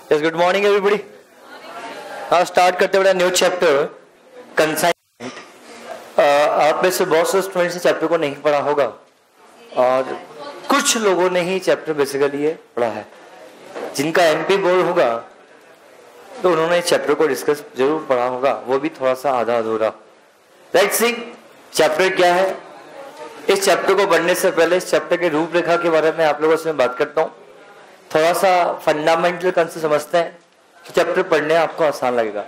Yes, good morning everybody. हाँ, start करते बड़ा न्यू चैप्टर कंसाइनमेंट। आप में से बहुत से स्टूडेंट्स इस चैप्टर को नहीं पढ़ा होगा और कुछ लोगों ने ही चैप्टर बेसिकली ये पढ़ा है। जिनका एमपी बोर्ड होगा तो उन्होंने इस चैप्टर को डिस्कस जरूर पढ़ा होगा, वो भी थोड़ा सा आधा अधूरा। लेट्स सी चैप्टर क्या है। इस चैप्टर को पढ़ने से पहले इस चैप्टर के रूपरेखा के बारे में आप लोगों से बात करता हूँ। थोड़ा सा फंडामेंटल कंसेप्ट समझते हैं तो चैप्टर पढ़ने आपको आसान लगेगा।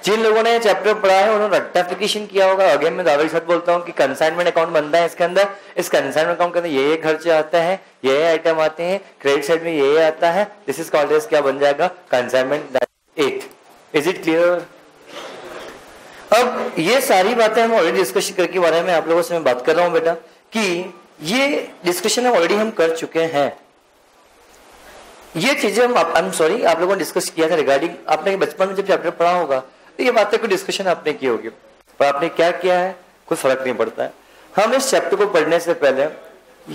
जिन लोगों ने चैप्टर पढ़ा है उन्होंने रेक्टिफिकेशन किया होगा। अगेन मैं दावे के साथ बोलता हूँ कि कंसाइनमेंट अकाउंट बनता है इसके अंदर। इस कंसाइनमेंट अकाउंट के अंदर ये खर्चे आते हैं, ये आइटम आते हैं, क्रेडिट साइड में ये आता है। दिस इज कॉल्ड एज क्या बन जाएगा? कंसाइनमेंट 8। Is it clear? अब ये सारी बातें हम ऑलरेडी डिस्कशन करके बारे में आप लोगों से मैं बात कर रहा हूँ बेटा कि ये डिस्कशन ऑलरेडी हम कर चुके हैं। ये चीजें हम आप लोगों ने डिस्कस किया था रिगार्डिंग, आपने बचपन में जब चैप्टर पढ़ा होगा तो ये बातें को डिस्कशन आपने की होगी, पर आपने क्या किया है कोई फर्क नहीं पड़ता है। हम इस चैप्टर को पढ़ने से पहले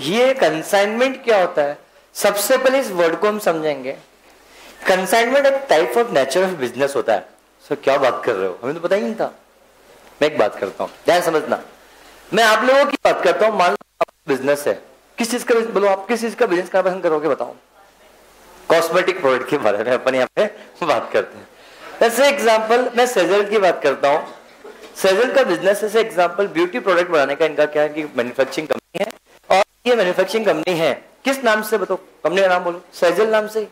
ये कंसाइनमेंट क्या होता है सबसे पहले इस वर्ड को हम समझेंगे। कंसाइनमेंट एक type of nature of business होता है। सो क्या बात कर रहे हो, हमें तो पता ही नहीं था। मैं एक बात करता हूँ, ध्यान समझना। मैं आप लोगों की बात करता हूँ। मान लो बिजनेस है, किस चीज का बोलो, आप किस चीज का बिजनेस करना पसंद करोगे बताओ? कॉस्मेटिक प्रोडक्ट के बारे में अपन यहाँ पे बात करते हैं। जैसे एग्जांपल मैं सेजल की बात करता हूँ। सेजल का बिजनेस जैसे एग्जांपल ब्यूटी प्रोडक्ट बनाने का इनका क्या है कि मैन्युफैक्चरिंग कंपनी है। और ये मैन्युफैक्चरिंग कंपनी है किस नाम से बताओ? कंपनी का नाम बोलो। सेजल नाम से?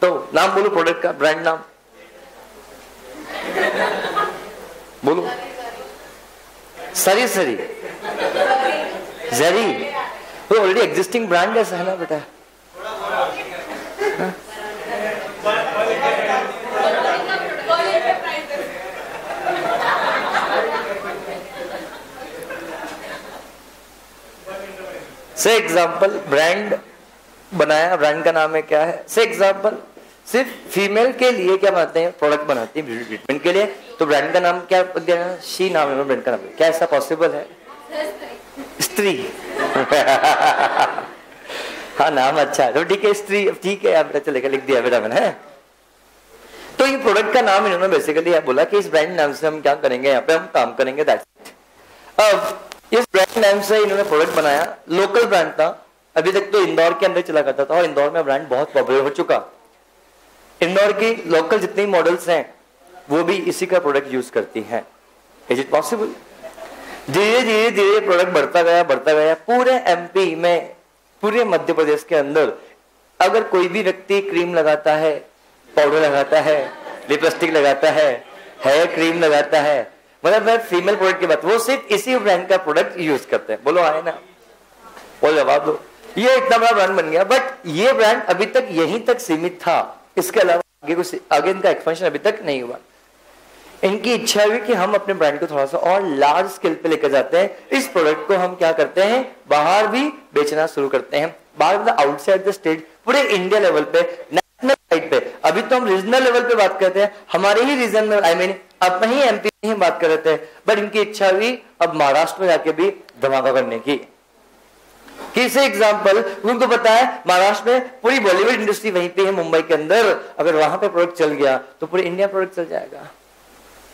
तो नाम बोलो प्रोडक्ट का, ब्रांड नाम बोलो। सरी सरी जरी तो ऑलरेडी एग्जिस्टिंग ब्रांड ऐसा है ना बेटा। से एग्जाम्पल ब्रांड बनाया, ब्रांड का नाम है क्या है? से एग्जाम्पल सिर्फ फीमेल के लिए क्या बनाते हैं? प्रोडक्ट बनाते हैं ब्यूटी ट्रीटमेंट के लिए। तो ब्रांड का नाम क्या देना? शी नाम है ब्रांड का नाम। क्या ऐसा पॉसिबल है? स्त्री। हाँ नाम अच्छा है तो ठीक है, स्त्री ठीक है बेटा, चलेगा, लिख दिया बेटा मैंने। तो ये प्रोडक्ट का नाम इन्होंने बेसिकली बोला कि इस ब्रांड नाम से हम क्या करेंगे, यहाँ पे हम काम करेंगे। That's it. अब इस ब्रांड नाम से इन्होंने प्रोडक्ट बनाया। लोकल ब्रांड था, अभी तक तो इंदौर के अंदर चला करता था और इंदौर में ब्रांड बहुत पॉपुलर हो चुका। इंदौर की लोकल जितनी मॉडल्स हैं वो भी इसी का प्रोडक्ट यूज करती हैं। Is it possible? धीरे धीरे धीरे प्रोडक्ट बढ़ता गया। पूरे एमपी में, पूरे मध्य प्रदेश के अंदर अगर कोई भी व्यक्ति क्रीम लगाता है, पाउडर लगाता है, लिपस्टिक लगाता है, हेयर क्रीम लगाता है, मतलब मैं फीमेल प्रोडक्ट की बात, वो सिर्फ इसी ब्रांड का प्रोडक्ट यूज करते हैं। बोलो आए ना, बोल जवाब दो। ये इतना बड़ा ब्रांड बन गया, बट ये ब्रांड अभी तक यहीं तक सीमित था। इसके अलावा आगे इनका एक्सपेंशन अभी तक नहीं हुआ। इनकी इच्छा हुई कि हम अपने ब्रांड को थोड़ा सा और लार्ज स्केल पे लेकर जाते हैं। इस प्रोडक्ट को हम क्या करते हैं, बाहर भी बेचना शुरू करते हैं। बाहर मतलब आउटसाइड द स्टेट, पूरे इंडिया लेवल पे, नेशनल साइड पे। अभी तो हम रीजनल लेवल पे बात करते हैं, हमारे ही रीजन में, आई मीन अपने ही एमपी में ही बात कर रहे थे। बट इनकी इच्छा हुई अब महाराष्ट्र में जाके भी धमाका करने की। किसे एग्जाम्पल उनको पता है महाराष्ट्र में पूरी बॉलीवुड इंडस्ट्री वहीं पे है, मुंबई के अंदर। अगर वहां पे प्रोडक्ट चल गया तो पूरे इंडिया प्रोडक्ट चल जाएगा।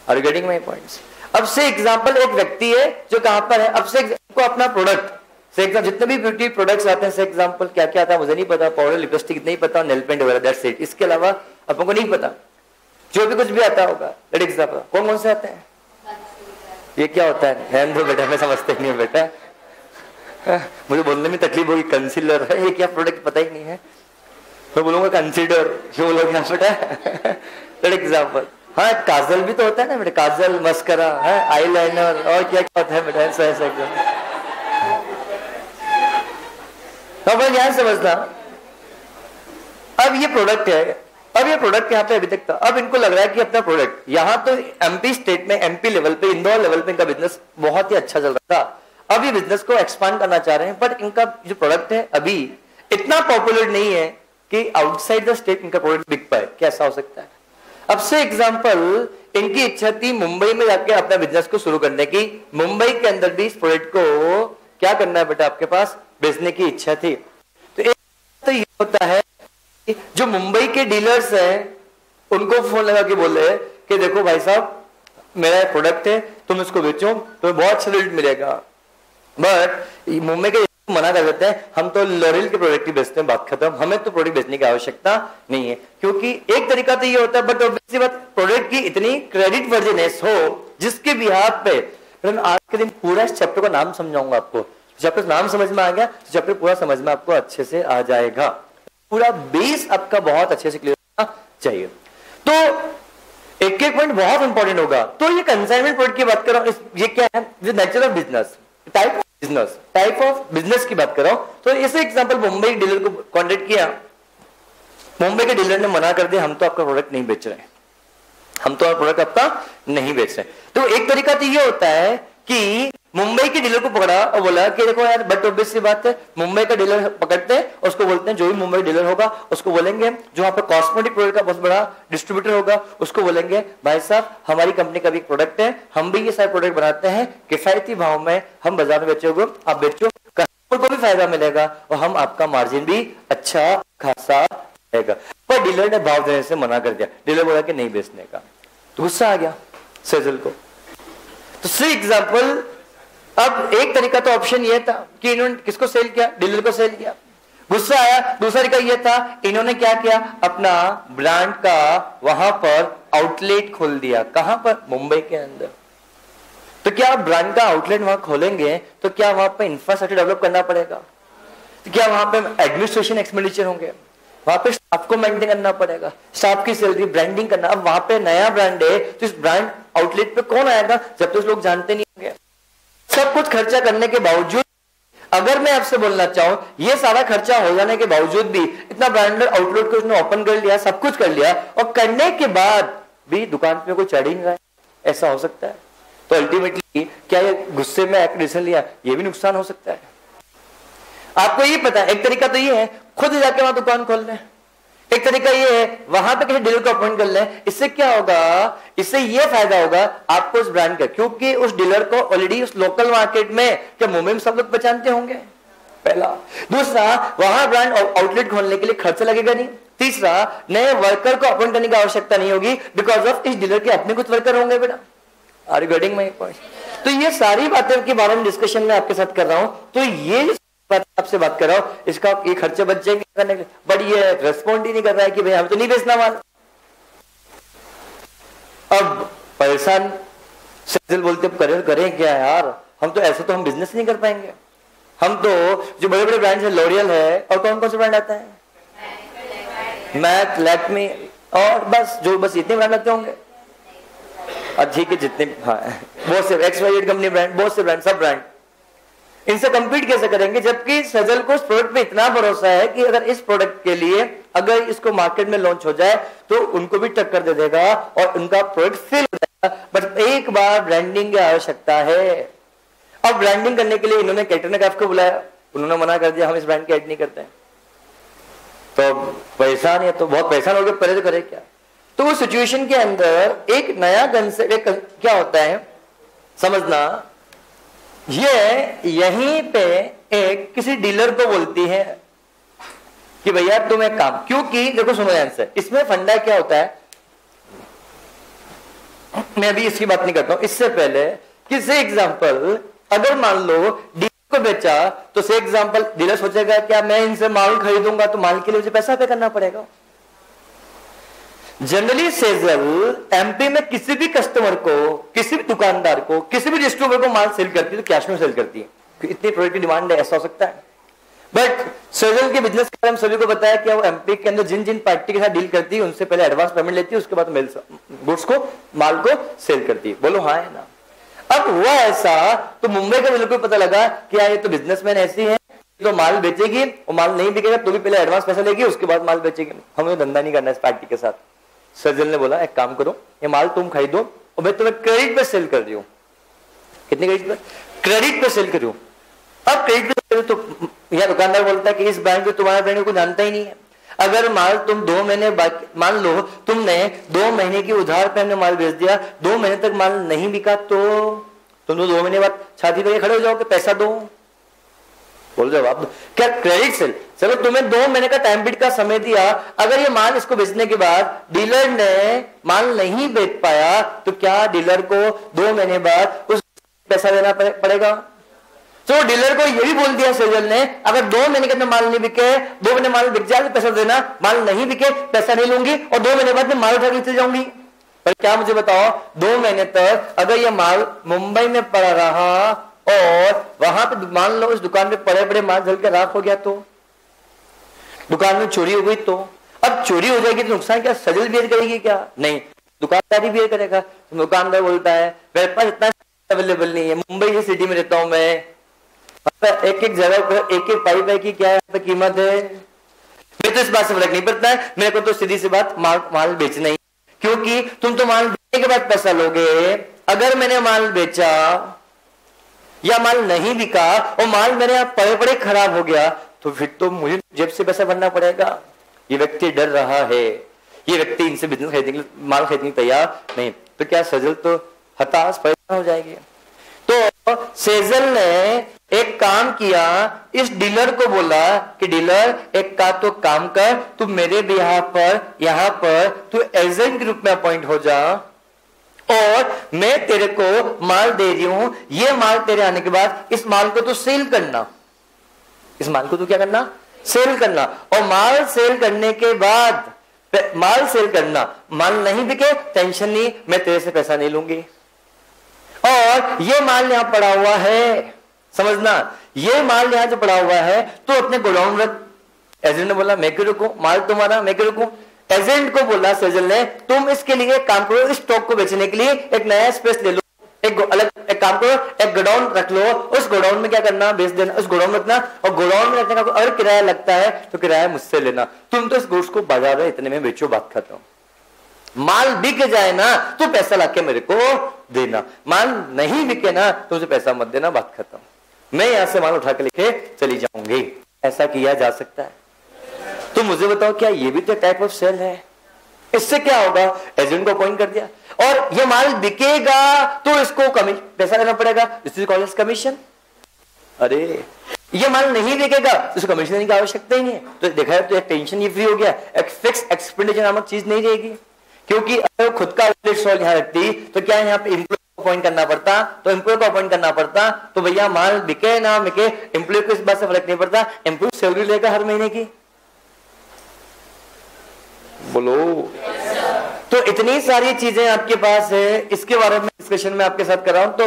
Are you getting my points? अब से एग्जाम्पल एक व्यक्ति है जो कहां पर है, अब से को अपना प्रोडक्ट से जितने भी ब्यूटी प्रोडक्ट्स आते हैं, से एग्जाम्पल क्या क्या आता है मुझे नहीं पता, पाउडर लिपस्टिक नहीं पता, नेल पेंट वगैरह, दैट्स इट। इसके अलावा अपन को नहीं पता। जो भी कुछ भी आता होगा दैट एग्जाम्पल। कौन कौन से आते हैं? ये क्या होता है तो बेटा मैं समझते ही नहीं बेटा, मुझे बोलने में तकलीफ होगी। कंसीलर है, ये क्या प्रोडक्ट पता ही नहीं है। मैं बोलूंगा कंसीडर, जो बोलोगे बेटा दैट एग्जाम्पल। हाँ काजल भी तो होता है ना बेटा, काजल, मस्करा है, आईलाइनर और क्या क्या होता है बेटा, ऐसा ऐसा एकदम। तो अपन ध्यान समझना। अब ये प्रोडक्ट है, अब ये प्रोडक्ट यहाँ पे अभी तक था। अब इनको लग रहा है कि अपना प्रोडक्ट यहाँ तो एमपी स्टेट में, एमपी लेवल पे, इंदौर लेवल पे इनका बिजनेस बहुत ही अच्छा चल रहा था। अब ये बिजनेस को एक्सपांड करना चाह रहे हैं, बट इनका जो प्रोडक्ट है अभी इतना पॉपुलर नहीं है कि आउटसाइड द स्टेट इनका प्रोडक्ट बिक पाए। कैसा हो सकता है? अब से एग्जांपल इनकी इच्छा थी मुंबई में जाके अपना बिजनेस को शुरू करने की। मुंबई के अंदर भी इस प्रोडक्ट को क्या करना है बेटा, आपके पास बेचने की इच्छा थी। तो एक तो ये होता है जो मुंबई के डीलर्स हैं उनको फोन लगा के बोले कि देखो भाई साहब मेरा प्रोडक्ट है, तुम इसको बेचो तो बहुत अच्छा रिजल्ट मिलेगा। बट मुंबई के मना कर देते हैं, हम तो लॉरियल के प्रोडक्ट ही बेचते हैं, बात खत्म, हमें तो प्रोडक्ट बेचने की आवश्यकता नहीं है। क्योंकि एक तरीका तो ये होता है, बट ऑब्वियसली बात प्रोडक्ट की इतनी क्रेडिट वर्जिनेस हो जिसके बिहाफ पे आज के दिन पूरा इस चैप्टर का नाम समझाऊंगा आपको। चैप्टर नाम समझ में आ गया तो चैप्टर पूरा समझ में आपको अच्छे से आ जाएगा। पूरा बेस आपका बहुत अच्छे से क्लियर होना चाहिए। तो एक एक पॉइंट बहुत इंपॉर्टेंट होगा। तो ये कंसाइनमेंट प्रोडक्ट की बात कर रहा हूं, ये क्या है, nature of business, type of business की बात कर रहा हूं। तो इसे एग्जांपल मुंबई डीलर को कॉन्टेक्ट किया, मुंबई के डीलर ने मना कर दिया, हम तो आपका प्रोडक्ट नहीं बेच रहे, हम तो प्रोडक्ट आपका नहीं बेच रहे। तो एक तरीका तो ये होता है कि मुंबई के डीलर को पकड़ा और बोला कि देखो यार, बट ऑब्वियस सी बात है, मुंबई का डीलर पकड़ते हैं, उसको बोलते हैं, जो भी मुंबई डीलर होगा उसको बोलेंगे, जो वहां पर कॉस्मेटिक प्रोडक्ट का बहुत बड़ा डिस्ट्रीब्यूटर होगा उसको बोलेंगे, भाई साहब हमारी कंपनी का भी प्रोडक्ट है, हम भी ये सारे प्रोडक्ट बनाते हैं, किफायती भाव में हम बाजार में बेचोगे, आप बेचो, कस्टमर को भी फायदा मिलेगा और हम आपका मार्जिन भी अच्छा खासा रहेगा। पर डीलर ने भाव देने से मना कर दिया, डीलर बोला कि नहीं बेचने का। तो गुस्सा आ गया सेजल को। तो सी एग्जाम्पल, अब एक तरीका तो ऑप्शन ये था कि इन्होंने किसको सेल किया, डीलर को सेल किया, गुस्सा आया। दूसरा तरीका ये था, इन्होंने क्या किया, अपना ब्रांड का वहां पर आउटलेट खोल दिया। कहां पर, मुंबई के अंदर। तो क्या आप ब्रांड का आउटलेट वहां खोलेंगे तो क्या वहां पर इंफ्रास्ट्रक्चर डेवलप करना पड़ेगा, तो क्या वहां पे एडमिनिस्ट्रेशन एक्सपेंडिचर होंगे, वहां पे स्टाफ को मेंटेन करना पड़ेगा, स्टाफ की सैलरी, ब्रांडिंग करना। अब वहां पे नया ब्रांड है तो इस ब्रांड आउटलेट पे कौन आएगा जब तक लोग जानते नहीं होंगे। सब कुछ खर्चा करने के बावजूद, अगर मैं आपसे बोलना चाहूं, ये सारा खर्चा हो जाने के बावजूद भी इतना ब्रांडेड आउटलेट को उसने ओपन कर लिया, सब कुछ कर लिया, और करने के बाद भी दुकान पे कोई चढ़ ही नहीं रहा है, ऐसा हो सकता है। तो अल्टीमेटली क्या ये गुस्से में एक डिसीजन लिया, ये भी नुकसान हो सकता है। आपको ये पता है, एक तरीका तो ये है खुद जाके वहां दुकान खोल लें, एक तरीका ये है वहां पे किसी डीलर को अपॉइंट कर लें। इससे क्या होगा, इससे ये फायदा होगा आपको उस ब्रांड का, क्योंकि उस डीलर को ऑलरेडी उस लोकल मार्केट में, क्या मुंबई में सब लोग पहचानते होंगे, पहला। दूसरा, वहां ब्रांड आउटलेट खोलने के लिए खर्चा लगेगा नहीं। तीसरा, नए वर्कर को अपॉइंट करने की आवश्यकता नहीं होगी, बिकॉज ऑफ इस डीलर के अपने कुछ वर्कर होंगे। बेटा are you getting my point? तो ये सारी बातें के बारे में डिस्कशन में आपके साथ कर रहा हूं। तो ये आपसे बात कर रहा हूं, इसका ये खर्चे बच जाएंगे करने के, बट ये रेस्पॉन्ड ही नहीं कर रहा है कि भाई हम तो नहीं बेचना माल। अब परेशान सेजल बोलते करें क्या यार, हम तो ऐसे तो हम बिजनेस नहीं कर पाएंगे। हम तो जो बड़े बड़े ब्रांड है, लॉरियल है, और कौन कौन से ब्रांड आता है, मैक, लैक्मी, और बस जो बस इतने ब्रांड आते होंगे। और ठीक है, जितने, हाँ बहुत से XYZ कंपनी ब्रांड, बहुत से ब्रांड, सब ब्रांड, इनसे कंपीट कैसे करेंगे, जबकि सजल को इस प्रोडक्ट पे इतना भरोसा है कि अगर इस प्रोडक्ट के लिए अगर इसको मार्केट में लॉन्च हो जाए तो उनको भी टक्कर दे देगा और उनका प्रोडक्ट सेल हो जाएगा। बट एक बार ब्रांडिंग की आवश्यकता है। अब ब्रांडिंग करने के लिए इन्होंने कैटरीना कैफ को बुलाया, उन्होंने मना कर दिया, हम इस ब्रांड की ऐड नहीं करते हैं। तो परेशान है, तो बहुत परेशान हो गए, पहले तो करे क्या। तो उस सिचुएशन के अंदर एक नया कंसेप्ट क्या होता है समझना, ये यहीं पे एक किसी डीलर को बोलती है कि भैया तुम एक काम, क्योंकि देखो सुनो आंसर, इसमें फंडा क्या होता है, मैं अभी इसकी बात नहीं करता हूं, इससे पहले किसी एग्जांपल, अगर मान लो डीलर को बेचा तो से एग्जांपल डीलर सोचेगा क्या मैं इनसे माल खरीदूंगा तो माल के लिए मुझे पैसा पे करना पड़ेगा। जनरली सेजल एमपी में किसी भी कस्टमर को, किसी भी दुकानदार को, किसी भी डिस्ट्रीब्यूटर को माल सेल करती है तो कैश में सेल करती है, इतनी प्रोडक्ट की डिमांड है, ऐसा हो सकता है। बट सेजल के बिजनेस के बारे में सभी को बताया कि वो एमपी के अंदर जिन जिन पार्टी के साथ डील करती है उनसे पहले एडवांस पेमेंट लेती है, उसके बाद गुड्स को, माल को सेल करती है। बोलो हाँ है ना। अब हुआ ऐसा तो मुंबई का बिल्कुल पता लगा कि ये तो बिजनेसमैन ऐसी है, तो माल बेचेगी और माल नहीं बिकेगा तो भी पहले एडवांस पैसा लेगी, उसके बाद माल बेचेगी, हमें धंधा नहीं करना इस पार्टी के साथ। सजल ने बोला एक काम करो, ये माल तुम खरीदो और मैं तुम्हें क्रेडिट पे सेल कर रही हूं। कितने क्रेडिट पे? क्रेडिट पे सेल कर रही हूं। अब क्रेडिट पे तो यह दुकानदार बोलता है कि इस ब्रांड को, तुम्हारे ब्रांड को जानता ही नहीं है। अगर माल तुम 2 महीने मान लो तुमने 2 महीने की उधार पे हमने माल बेच दिया, 2 महीने तक माल नहीं बिका तो तुम तो 2 महीने बाद छाती पे खड़े हो जाओगे, पैसा दो। बोल जवाब दो। क्या क्रेडिट सेल, चलो तुम्हें 2 महीने का टाइम पीरियड का समय दिया, अगर ये माल इसको बेचने के बाद डीलर ने माल नहीं बेच पाया तो क्या डीलर को 2 महीने बाद उस पैसा देना पड़ेगा? तो डीलर को ये भी बोल दिया सेजल ने, अगर 2 महीने के अंदर माल नहीं बिके, 2 महीने माल बिक जाए तो पैसा देना, माल नहीं बिके पैसा नहीं लूंगी और 2 महीने बाद में माल उठा के चले जाऊंगी। पर क्या मुझे बताओ, 2 महीने तक अगर ये माल मुंबई में पड़ा रहा और वहां पे मान लो उस दुकान पे पड़े पड़े माल जल के राख हो गया, तो दुकान में चोरी हो गई, तो अब चोरी हो जाएगी तो नुकसान क्या सजल बियर करेगी क्या? नहीं, दुकानदारी बियर करेगा। दुकानदार बोलता है मेरे पास इतना अवेलेबल नहीं है, मुंबई की सिटी में रहता हूं मैं, एक एक जगह पर एक एक पाइप की क्या है कीमत है, मेरे तो इस बात से फर्क नहीं पड़ता है, मेरे को तो सीधी सी बात माल बेचना ही, क्योंकि तुम तो माल बेचने के बाद पैसा लोगे, अगर मैंने माल बेचा या माल नहीं बिका और माल मेरे यहाँ पड़े पड़े खराब हो गया तो फिर तो मुझे जेब से पैसा भरना पड़ेगा। ये व्यक्ति डर रहा है, ये व्यक्ति इनसे बिजनेस खरीदने के लिए माल खरीदने तैयार नहीं, तो क्या सजल तो हताश परेशान हो जाएगी। तो सेजल ने एक काम किया, इस डीलर को बोला कि डीलर एक का तो काम कर, तू मेरे बिहार पर यहां पर तू एजेंट के रूप में अपॉइंट हो जा और मैं तेरे को माल दे रही हूं, ये माल तेरे आने के बाद इस माल को तू सेल करना, इस माल को तू क्या करना, सेल करना, और माल सेल करने के बाद माल सेल करना, माल नहीं बिके टेंशन नहीं, मैं तेरे से पैसा नहीं लूंगी, और ये माल यहां पड़ा हुआ है, समझना ये माल यहां जो पड़ा हुआ है तो अपने गोडाउन रख। एजेंट ने बोला मैं क्यों रुकूं, माल तुम्हारा मैं क्यों रुकूं। एजेंट को बोला सेजल ने तुम इसके लिए काम करो, इस स्टॉक को बेचने के लिए एक नया स्पेस ले लो, एक काम करो, एक गोडाउन रख लो, उस गोडाउन में क्या करना बेच देना, उस गोडाउन में रखना, और गोडाउन में रखने का अगर किराया लगता है तो किराया मुझसे लेना, तुम तो इस गुड्स को बाजार में इतने में बेचो, बात खत्म। माल बिक जाए ना तो पैसा लाके मेरे को देना, माल नहीं बिके ना तो मुझे पैसा मत देना, बात खत्म, मैं यहां से माल उठा के लेके चली जाऊंगी। ऐसा किया जा सकता है? तो मुझे बताओ क्या ये भी तो टाइप ऑफ सेल है? इससे क्या होगा, एजेंट को अपॉइंट कर दिया और ये माल बिकेगा तो इसको पैसा देना पड़ेगा, दिस इज कॉल्ड कमीशन। अरे ये माल नहीं बिकेगा तो इसको कमीशन देने की आवश्यकता ही नहीं है, तो देखा है तो एक टेंशन ये फ्री हो गया, एक फिक्स एक्सपेंडिचर नामक चीज नहीं रहेगी, क्योंकि अगर खुद का स्टॉल यहां रखती तो क्या यहाँ पे एम्प्लॉय को अपॉइंट करना पड़ता, तो एम्प्लॉय को अपॉइंट करना पड़ता, तो भैया माल बिके ना बिके एम्प्लॉय को इस बात से फर्क नहीं पड़ता, एम्प्लॉय सैलरी लेगा हर महीने की, बोलो। तो इतनी सारी चीजें आपके पास है, इसके बारे में डिस्कशन में आपके साथ कर रहा हूं। तो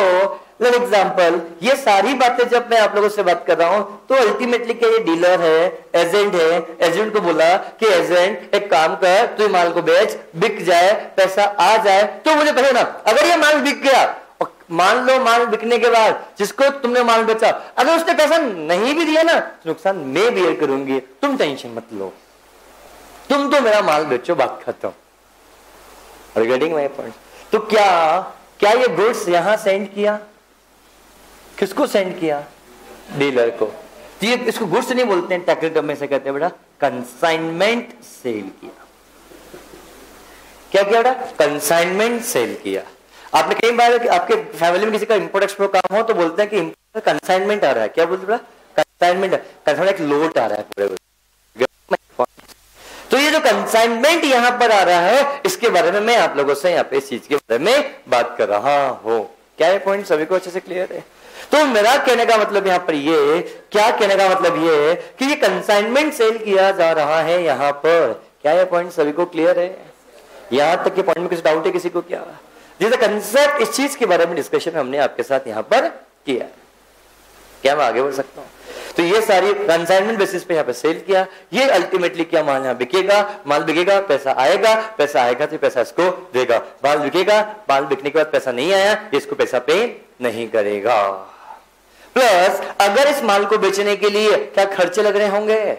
फॉर एग्जांपल ये सारी बातें जब मैं आप लोगों से बात कर रहा हूं तो अल्टीमेटली क्या ये डीलर है, एजेंट है, एजेंट को बोला कि एजेंट एक काम कर, तू माल को बेच, बिक जाए पैसा आ जाए तो मुझे पता ना, अगर ये माल बिक गया और मान लो माल बिकने के बाद जिसको तुमने माल बेचा अगर उसने पैसा नहीं भी दिया ना तो नुकसान मैं बेयर करूंगी, तुम टेंशन मत लो, तुम तो मेरा माल बेचो, बात खत्म। रिगार्डिंग माय पॉइंट, तो क्या ये गुड्स यहां सेंड किया, किसको सेंड किया, डीलर को। तो ये इसको गुड्स नहीं बोलते हैं, टेक्निकल में से कहते हैं बेटा कंसाइनमेंट सेल किया। क्या किया बेटा, कंसाइनमेंट सेल किया। आपने कई बार आपके फैमिली में किसी का इंपोर्ट एक्सपोर्ट काम हो तो बोलते हैं कि कंसाइनमेंट आ रहा है, क्या बोलते बेटा, कंसाइनमेंट, कंसाइनमेंट एक लोड आ रहा है पूरे। तो ये जो कंसाइनमेंट यहां पर आ रहा है इसके बारे में मैं आप लोगों से यहाँ पे इस चीज के बारे में बात कर रहा हूं। क्या ये पॉइंट सभी को अच्छे से क्लियर है? तो मेरा कहने का मतलब यहां पर ये, क्या कहने का मतलब ये है कि ये कंसाइनमेंट सेल किया जा रहा है यहां पर। क्या ये पॉइंट सभी को क्लियर है? यहां तक के पॉइंट में किसी डाउट है किसी को? क्या जैसे कंसेप्ट इस चीज के बारे में डिस्कशन हमने आपके साथ यहां पर किया, क्या मैं आगे बढ़ सकता हूं? तो ये सारी कंसाइनमेंट बेसिस पे यहाँ पे सेल किया, ये अल्टीमेटली क्या माल यहाँ बिकेगा, माल बिकेगा पैसा आएगा, पैसा आएगा तो पैसा इसको देगा, माल बिकेगा, माल बिकने के बाद पैसा नहीं आया इसको पैसा पे नहीं करेगा। प्लस अगर इस माल को बेचने के लिए क्या खर्चे लग रहे होंगे,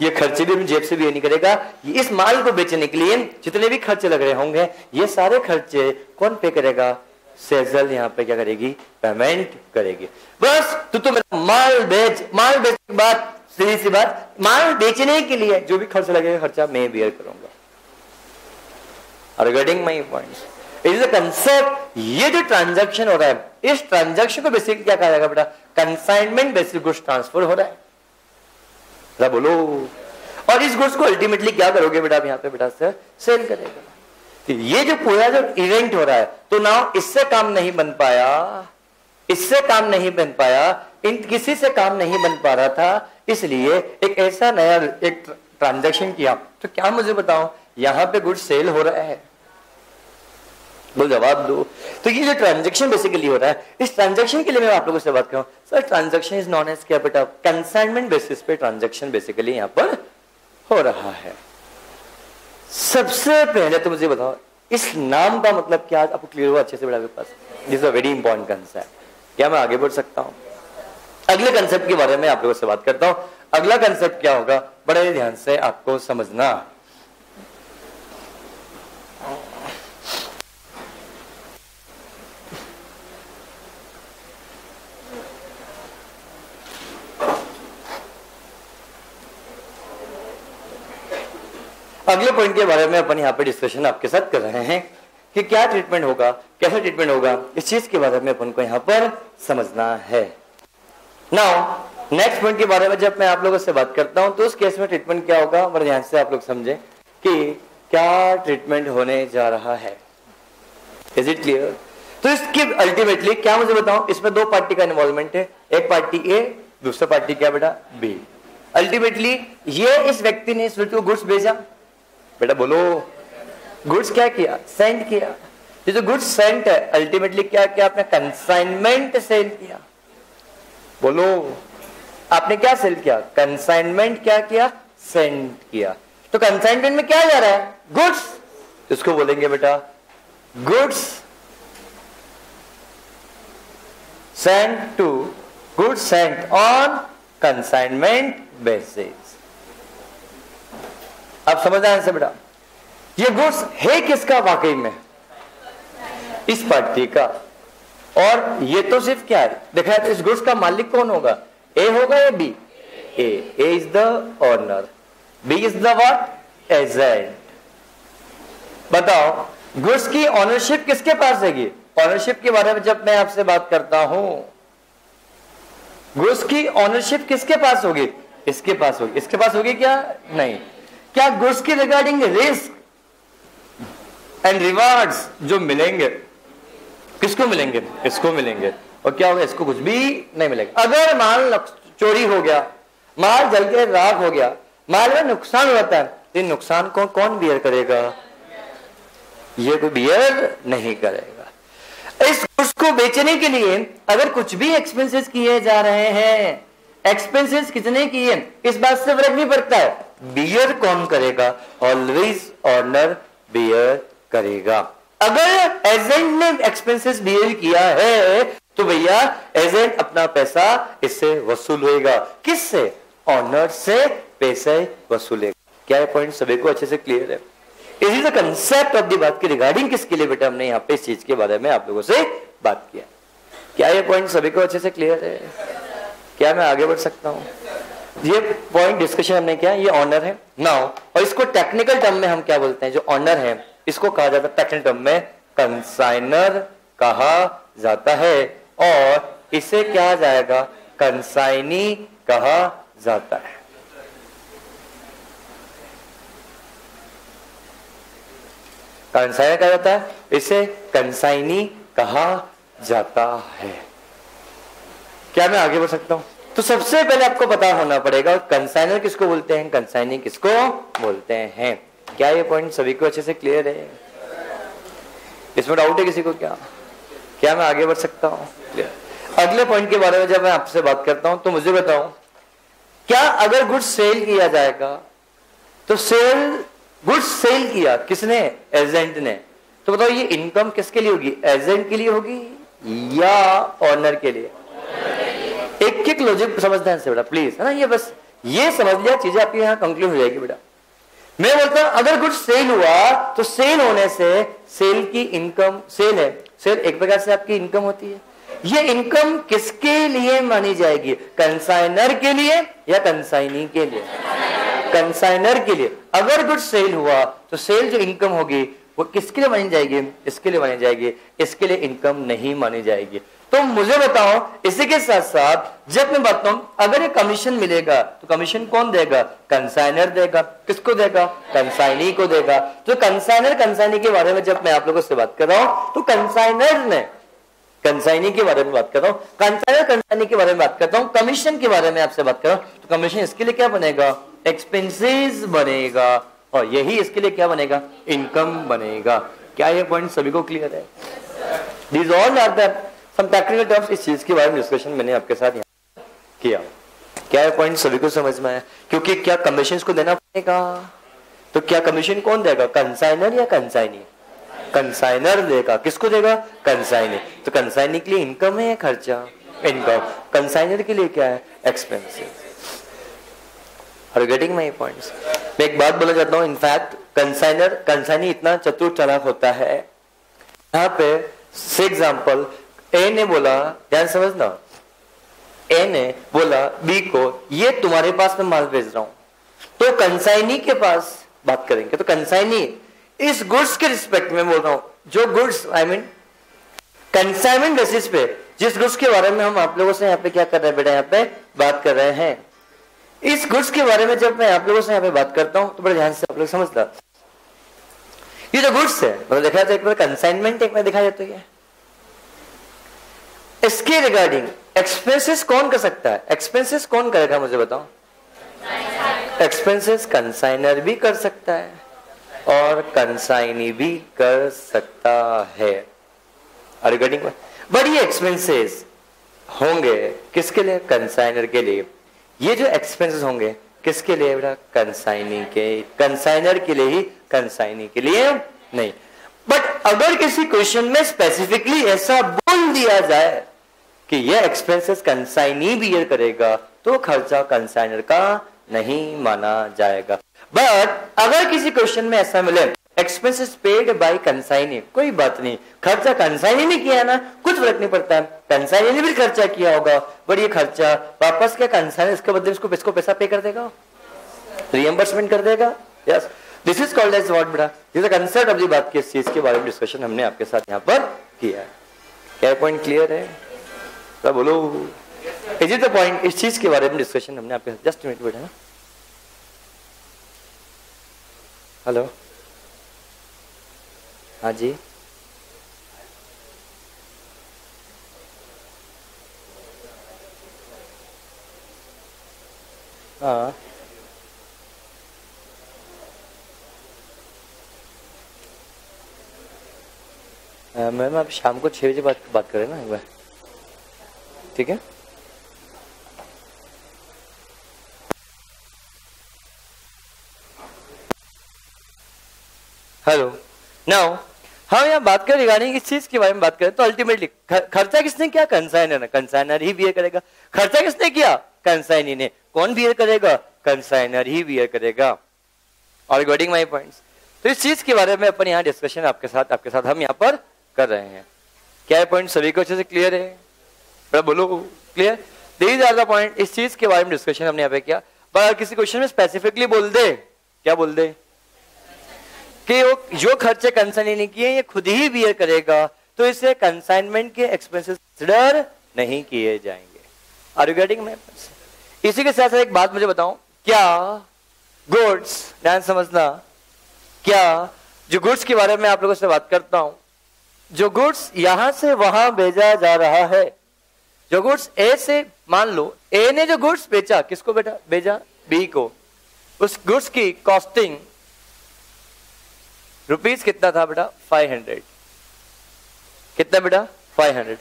ये खर्चे भी जेब से भी नहीं करेगा, इस माल को बेचने के लिए जितने भी खर्चे लग रहे होंगे ये सारे खर्चे कौन पे करेगा, सेजल यहाँ पे क्या करेगी, पेमेंट करेगी। बस तो मेरा माल बेच, माल बेचने के बाद सीधी सी बात, माल बेचने के लिए जो भी खर्च लगेगा खर्चा मैं बेयर करूंगा। Regarding my points, it is a concept. ये जो ट्रांजैक्शन हो रहा है इस ट्रांजैक्शन को बेसिकली क्या कहा जाएगा बेटा, कंसाइनमेंट बेसिस गुड्स ट्रांसफर हो रहा है, जरा बोलो। और इस गुड्स को अल्टीमेटली क्या करोगे बेटा, यहाँ पे बेटा सर सेल करेगा। तो ये जो पूरा जो इवेंट हो रहा है, तो नाउ इससे काम नहीं बन पाया, इससे काम नहीं बन पाया, इन किसी से काम नहीं बन पा रहा था, इसलिए एक ऐसा नया एक ट्रांजैक्शन किया। तो क्या मुझे बताओ, यहां पे गुड्स सेल हो रहा है, बोल जवाब दो। तो ये जो ट्रांजैक्शन बेसिकली हो रहा है, इस ट्रांजैक्शन के लिए मैं आप लोगों से बात करूं, sir transaction is known as क्या बेटा, कंसाइनमेंट बेसिस पे ट्रांजैक्शन बेसिकली यहां पर हो रहा है। सबसे पहले तो मुझे बताओ इस नाम का मतलब क्या, आपको क्लियर हुआ अच्छे से बेटा आपके पास? This is a very important concept. क्या मैं आगे बढ़ सकता हूं? अगले कंसेप्ट के बारे में आप लोगों से बात करता हूं। अगला कंसेप्ट क्या होगा, बड़े ध्यान से आपको समझना। अगले पॉइंट के बारे में अपन यहाँ पे डिस्कशन आपके साथ कर रहे हैं कि क्या ट्रीटमेंट होगा, कैसा ट्रीटमेंट होगा, इस चीज के बारे में अपन को यहाँ पर समझना है। नाउ नेक्स्ट पॉइंट के बारे में जब मैं आप लोगों से बात करता हूं तो उस केस में ट्रीटमेंट क्या होगा, बड़े ध्यान से आप लोग समझें कि क्या ट्रीटमेंट होने जा रहा है। Is it clear? तो इसकी अल्टीमेटली क्या मुझे बताओ, इसमें दो पार्टी का इन्वॉल्वमेंट है, एक पार्टी ए, दूसरा पार्टी क्या बेटा बी। अल्टीमेटली ये इस व्यक्ति ने इस व्यक्ति को गुड्स भेजा, बेटा बोलो गुड्स क्या किया, सेंड किया। ये जो गुड्स सेंड है अल्टीमेटली क्या किया आपने, कंसाइनमेंट सेल किया। बोलो आपने क्या सेल किया, कंसाइनमेंट क्या किया, सेंड किया। तो कंसाइनमेंट में क्या जा रहा है, गुड्स, इसको बोलेंगे बेटा goods send to, goods send on consignment basis. आप समझ आए से बेटा, ये गुड्स है किसका वाकई में, इस पार्टी का। और ये तो सिर्फ क्या है देखा है, तो इस गुड्स का मालिक कौन होगा, ए होगा या B? A is the owner, B is the what, agent. बताओ गुड्स की ऑनरशिप किसके पास रहेगी? ऑनरशिप के बारे में जब मैं आपसे बात करता हूं, गुड्स की ऑनरशिप किसके पास होगी, इसके पास होगी। इसके पास होगी क्या, नहीं। क्या गुड्स की रिगार्डिंग रिस्क एंड रिवार्ड्स जो मिलेंगे किसको मिलेंगे, इसको मिलेंगे। और क्या होगा, इसको कुछ भी नहीं मिलेगा। अगर माल चोरी हो गया, माल जल के राख हो गया, माल में नुकसान होता है, तो नुकसान को कौन बियर करेगा, ये कोई बियर नहीं करेगा। इस गुड्स को बेचने के लिए अगर कुछ भी एक्सपेंसेस किए जा रहे हैं, एक्सपेंसेस कितने किए इस बात से फर्क नहीं पड़ता है, बियर कौन करेगा, ऑलवेज ऑनर बियर करेगा। अगर एजेंट ने एक्सपेंसेस बियर किया है तो भैया एजेंट अपना पैसा इससे वसूल होगा, किससे, ऑनर से पैसे वसूलेगा। क्या ये पॉइंट सभी को अच्छे से क्लियर है? It is the concept of the बात की रिगार्डिंग किसके लिए बेटा हमने यहाँ पे इस चीज के बारे में आप लोगों से बात किया। क्या ये पॉइंट सभी को अच्छे से क्लियर है? क्या मैं आगे बढ़ सकता हूँ? ये पॉइंट डिस्कशन हमने किया, ये ऑनर है नाउ। और इसको टेक्निकल टर्म में हम क्या बोलते हैं, जो ऑनर है इसको कहा जाता है टेक्निकल टर्म में कंसाइनर कहा जाता है, और इसे क्या जाएगा, कंसाइनी कहा जाता है। कंसाइनर कहा जाता है, इसे कंसाइनी कहा जाता है। क्या मैं आगे बढ़ सकता हूं? तो सबसे पहले आपको पता होना पड़ेगा कंसाइनर किसको बोलते हैं, कंसाइनी किसको बोलते हैं। क्या ये पॉइंट सभी को अच्छे से क्लियर है? इसमें डाउट है किसी को? क्या मैं आगे बढ़ सकता हूं? अगले पॉइंट के बारे में जब मैं आपसे बात करता हूं तो मुझे बताओ, क्या अगर गुड्स सेल किया जाएगा तो गुड्स सेल किया किसने, एजेंट ने, तो बताओ ये इनकम किसके लिए होगी, एजेंट के लिए होगी या ऑनर के लिए? एक लॉजिक समझना है बेटा प्लीज, है ना। ये बस ये समझ लिया, चीजें आपकी यहाँ कंक्लूड हो जाएगी बेटा। मैं बोलता हूं अगर गुड्स सेल हुआ तो सेल होने से सेल की इनकम, सेल है, सेल एक प्रकार से आपकी इनकम होती है। ये इनकम किसके लिए मानी जाएगी, कंसाइनर के लिए या कंसाइनी के लिए? कंसाइनर के लिए। अगर गुड्स सेल हुआ तो सेल जो इनकम होगी वो किसके लिए मानी जाएगी, इसके लिए मानी जाएगी, इसके लिए इनकम नहीं मानी जाएगी। तो मुझे बताओ, इसी के साथ साथ जब मैं बताऊं अगर ये कमीशन मिलेगा तो कमीशन कौन देगा? कंसाइनर देगा। किसको देगा? कंसाइनी को देगा। तो कंसाइनर कंसाइनी के बारे में जब मैं आप लोगों से बात कर रहा हूं तो कंसाइनर ने कंसाइनी के बारे में बात कर रहा हूं, कंसाइनर कंसाइनी के बारे में बात करता हूं, कमीशन के बारे में आपसे बात कर रहा हूं। तो कमीशन इसके लिए क्या बनेगा? एक्सपेंसेस बनेगा, और यही इसके लिए क्या बनेगा? इनकम बनेगा। क्या ये पॉइंट सभी को क्लियर है? These all are the some technical terms। इस चीज के बारे में डिस्कशन मैंने आपके साथ यहाँ किया। क्या ये पॉइंट सभी को समझ में आया? क्योंकि क्या कमीशन को देना पड़ेगा, तो क्या कमीशन कौन देगा? कंसाइनर या कंसाइनी? कंसाइनर देगा। किसको देगा? कंसाइनी। तो कंसाइनी के लिए इनकम है खर्चा? इनकम। कंसाइनर के लिए क्या है? Expenses. Are you getting my points? मैं एक बात बोलना चाहता हूँ, इनफैक्ट कंसाइनी इतना चतुर चालाक होता है। यहाँ पे से एग्जाम्पल, ए ने बोला, ध्यान समझना, ए ने बोला बी को ये तुम्हारे पास मैं माल भेज रहा हूं, तो कंसाइनी के पास बात करेंगे। तो कंसाइनी इस गुड्स के रिस्पेक्ट में बोल रहा हूं, जो goods I mean consignment basis पे जिस गुड्स के बारे में हम आप लोगों से यहाँ पे क्या कर रहे हैं बेटा, यहाँ पे बात कर रहे हैं, इस गुड्स के बारे में जब मैं आप लोगों से यहाँ पे बात करता हूं तो बड़े ध्यान से आप लोग समझता, ये जो गुड्स है मतलब देखा जाए एक बार कंसाइनमेंट एक बार देखा जाए तो ये इसके रिगार्डिंग एक्सपेंसेस कौन कर सकता है? एक्सपेंसेस कौन करेगा मुझे बताओ? एक्सपेंसेस कंसाइनर भी कर सकता है और कंसाइनी भी कर सकता है। रिगार्डिंग बट ये एक्सपेंसेस होंगे किसके लिए? कंसाइनर के लिए। ये जो एक्सपेंसेस होंगे किसके लिए बेटा? कंसाइनी के, कंसाइनर के लिए ही, कंसाइनी के लिए नहीं। बट अगर किसी क्वेश्चन में स्पेसिफिकली ऐसा बोल दिया जाए कि ये एक्सपेंसेस कंसाइनी बियर करेगा तो खर्चा कंसाइनर का नहीं माना जाएगा। बट अगर किसी क्वेश्चन में ऐसा मिले एक्सपेंसेस पेड बाय कंसाइनी, कोई बात नहीं, खर्चा कंसाइनी ने किया ना, कुछ फर्क नहीं पड़ता है, कंसाइनी ने भी खर्चा किया होगा, बट ये खर्चा वापस क्या कंसाइनी इसके बदले इसको पैसा पे कर देगा, रिएम्बर्समेंट कर देगा। Yes, this is called as what बेटा? This is the concept of the बात की, इस चीज के बारे में डिस्कशन हमने आपके साथ यहाँ पर किया है। क्या पॉइंट क्लियर है? तो बोलो, इज इट द पॉइंट? इस चीज के बारे में डिस्कशन हमने आपके साथ, जस्ट मिनट बेटा ना, हेलो, हाँ जी, हाँ मैम आप शाम को 6 बजे बात करें ना एक बार, ठीक है? हेलो, नाउ हम यहाँ बात करें रिगार्डिंग इस चीज के बारे में बात करें तो अल्टीमेटली खर्चा किसने किया? कंसाइनर ने, कंसाइनर ही बियर करेगा। खर्चा किसने किया? कंसाइनी ने। कौन बियर करेगा? कंसाइनर ही बियर करेगा। और रिगार्डिंग माय पॉइंट्स, तो इस चीज के बारे में अपन यहाँ डिस्कशन आपके साथ हम यहाँ पर कर रहे हैं। क्या पॉइंट सभी को अच्छे से क्लियर है? बोलो clear? These are the point. इस चीज के बारे में डिस्कशन हमने यहाँ पे किया। पर किसी क्वेश्चन में स्पेसिफिकली बोल दे, क्या बोल दे कि वो जो खर्चे कंसाइनी ने किए ये खुद ही बियर करेगा, तो इसे कंसाइनमेंट के एक्सपेंसेस कंसीडर नहीं किए जाएंगे। Are you getting my point? इसी के साथ एक बात मुझे बताओ, क्या गुड्स, ध्यान समझना, क्या जो गुड्स के बारे में आप लोगों से बात करता हूं, जो गुड्स यहां से वहां भेजा जा रहा है, जो गुड्स ए से, मान लो ए ने जो गुड्स बेचा, किसको बेटा भेजा? बी को। उस गुड्स की कॉस्टिंग रुपीज कितना था बेटा? 500। कितना बेटा? 500।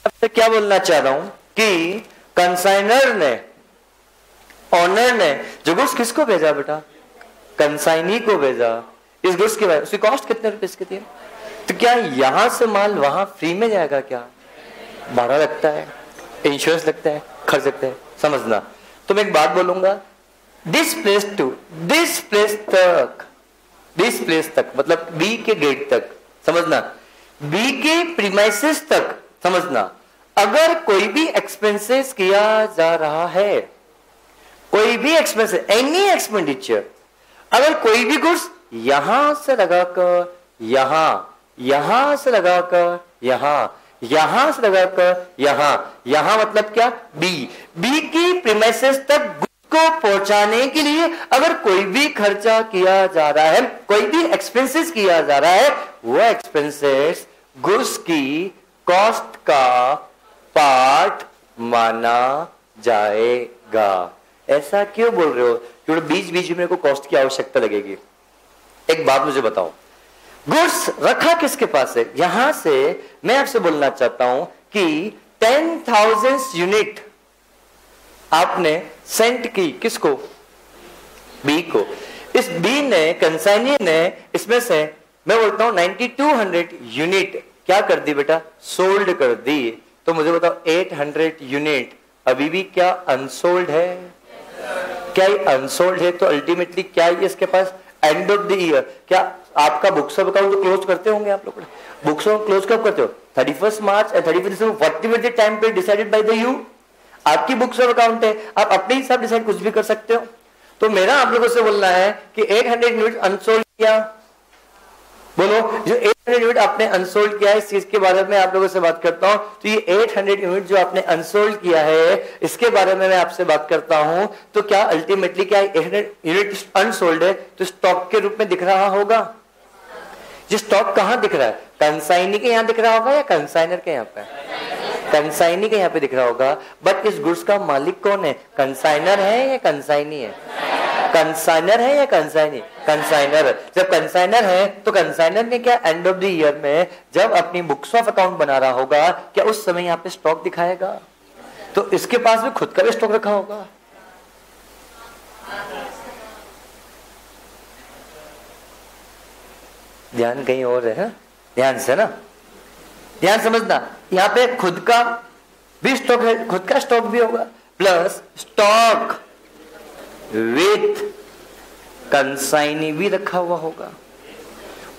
अब क्या बोलना चाह रहा हूं कि कंसाइनर ने, ऑनर ने जो गुड्स किसको भेजा बेटा? कंसाइनी को भेजा। इस गुड्स की उसकी कॉस्ट कितने रुपीज की थी? तो क्या यहां से माल वहां फ्री में जाएगा? क्या भाड़ा लगता है, इंश्योरेंस लगता है, खर्च लगता है, समझना। तो मैं एक बात बोलूंगा, this place to this place तक, दिस प्लेस तक मतलब बी के गेट तक, समझना, बी के प्रीमाइसेस तक, समझना, अगर कोई भी एक्सपेंसेस किया जा रहा है, कोई भी एक्सपेंसेस, एनी एक्सपेंडिचर, अगर कोई भी गुड्स यहां से लगाकर यहां, यहां से लगाकर यहां, यहां से लगाकर यहां मतलब क्या, बी की प्रीमाइसेस तक को पहुंचाने के लिए अगर कोई भी खर्चा किया जा रहा है, कोई भी एक्सपेंसेस किया जा रहा है, वो एक्सपेंसेस गुड्स की कॉस्ट का पार्ट माना जाएगा। ऐसा क्यों बोल रहे हो? क्योंकि बीच बीच में मेरे को कॉस्ट की आवश्यकता लगेगी। एक बात मुझे बताओ, गुड्स रखा किसके पास है? यहां से मैं आपसे बोलना चाहता हूं कि 10,000 यूनिट आपने सेंड की किसको? बी को। इस बी ने, कंसाइनी ने इसमें से मैं बोलता हूं 9200 यूनिट क्या कर दी बेटा? सोल्ड कर दी। तो मुझे बताओ 800 यूनिट अभी भी क्या अनसोल्ड है? क्या ये अनसोल्ड है? तो अल्टीमेटली क्या ये इसके पास एंड ऑफ द ईयर, क्या आपका बुक्स ऑफ अकाउंट तो क्लोज करते होंगे आप लोग? बुक्स ऑफ क्लोज कब करते हो? 31 March and 31 December, whatever the time पे डिसाइडेड बाय द यू। आपकी बुक्स ऑफ अकाउंट है, आप अपने हिसाब डिसाइड कुछ भी कर सकते हो। तो मेरा आप लोगों से बोलना है कि 800 यूनिट अनसोल्ड किया, बोलो जो 800 यूनिट आपने अनसोल्ड किया है, इस चीज के बारे में आप लोगों से बात करता हूं। तो ये 800 यूनिट जो आपने अनसोल्ड किया है, इसके बारे में मैं आपसे बात करता हूं। तो क्या अल्टीमेटली क्या 800 यूनिट अनसोल्ड है तो स्टॉक के रूप में दिख रहा होगा? ये स्टॉक कहां दिख रहा है? कंसाइनी के यहां दिख रहा होगा या कंसाइनर के यहां पे? कंसाइनी के यहां पे दिख रहा होगा। बट इस गुड्स का मालिक कौन है? कंसाइनर है या कंसाइनी है? कंसाइनर है या कंसाइनी? कंसाइनर। जब कंसाइनर है तो कंसाइनर ने क्या एंड ऑफ द ईयर में जब अपनी बुक्स ऑफ अकाउंट बना रहा होगा, क्या उस समय यहाँ पे स्टॉक दिखाएगा? तो इसके पास भी खुद का भी स्टॉक रखा होगा। ध्यान कहीं और है, ध्यान से ना, ध्यान समझना। यहाँ पे खुद का भी स्टॉक है, खुद का स्टॉक भी होगा, प्लस स्टॉक विथ कंसाइनी भी रखा हुआ होगा,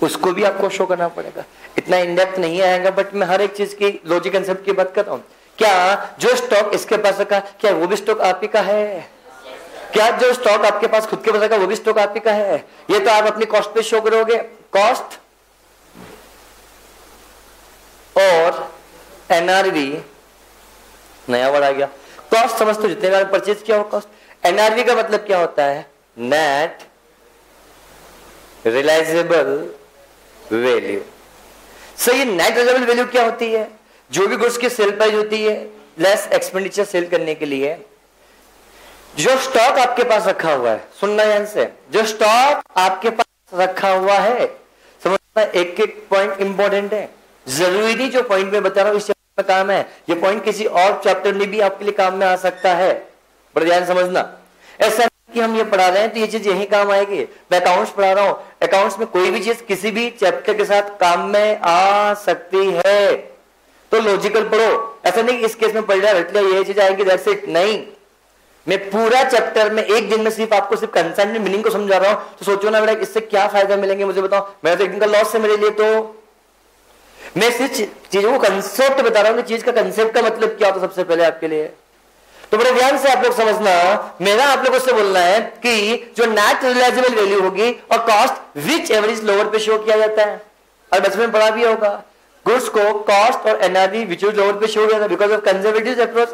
उसको भी आपको शो करना पड़ेगा। इतना इन डेप्थ नहीं आएगा, बट मैं हर एक चीज की लॉजिक कंसेप्ट की बात कर रहा हूं। क्या जो स्टॉक इसके पास रखा, क्या वो भी स्टॉक आप ही का है? क्या जो स्टॉक आपके पास खुद के पास रखा वो भी स्टॉक आप ही का है? ये तो आप अपनी कॉस्ट पे शो करोगे। कॉस्ट और एनआरवी, नया वर्ड आ गया। कॉस्ट समझते हो, जितने बार परचेज किया हो कॉस्ट। एनआरवी का मतलब क्या होता है? Net realisable value. सही, नेट रियलाइजेबल वैल्यू क्या होती है? जो भी गुड्स की सेल प्राइस होती है लेस एक्सपेंडिचर सेल करने के लिए। जो स्टॉक आपके पास रखा हुआ है, सुनना ध्यान से, जो स्टॉक आपके पास रखा हुआ है, समझना, एक एक पॉइंट इंपॉर्टेंट है। जरूरी नहीं जो पॉइंट में बता रहा हूं इस चैप्टर में काम है, ये पॉइंट किसी और चैप्टर में भी आपके लिए काम में आ सकता है। बड़ा ध्यान समझना। ऐसा नहीं कि हम ये पढ़ा रहे हैं तो ये चीज यही काम आएगी। मैं अकाउंट्स पढ़ा रहा हूं, अकाउंट्स में कोई भी चीज किसी भी चैप्टर के साथ काम में आ सकती है, तो लॉजिकल पढ़ो। ऐसा नहीं कि इस केस में पढ़ लिया रट लिया ये चीज आएगी, दैट्स इट। नहीं, मैं पूरा चैप्टर में एक दिन में सिर्फ आपको सिर्फ कंसेंट मीनिंग को समझा रहा हूं। तो सोचो ना बेटा इससे क्या फायदा मिलेंगे मुझे बताओ। मेरा तो एक दिन का लॉस है मेरे लिए। तो मैं सिर्फ चीजों को कंसेप्ट बता रहा हूं कि चीज का कंसेप्ट का मतलब क्या होता है सबसे पहले आपके लिए। तो बड़े ध्यान से आप लोग समझना। मेरा आप लोगों से बोलना है कि जो नेट रियलाइजेबल वैल्यू होगी और कॉस्ट विच एवरेज लोअर पे शो किया जाता है, और बचपन में पढ़ा भी होगा, गुड्स को कॉस्ट और एनआरवी विच लोअर पे शो किया जाता है because of conservative approach.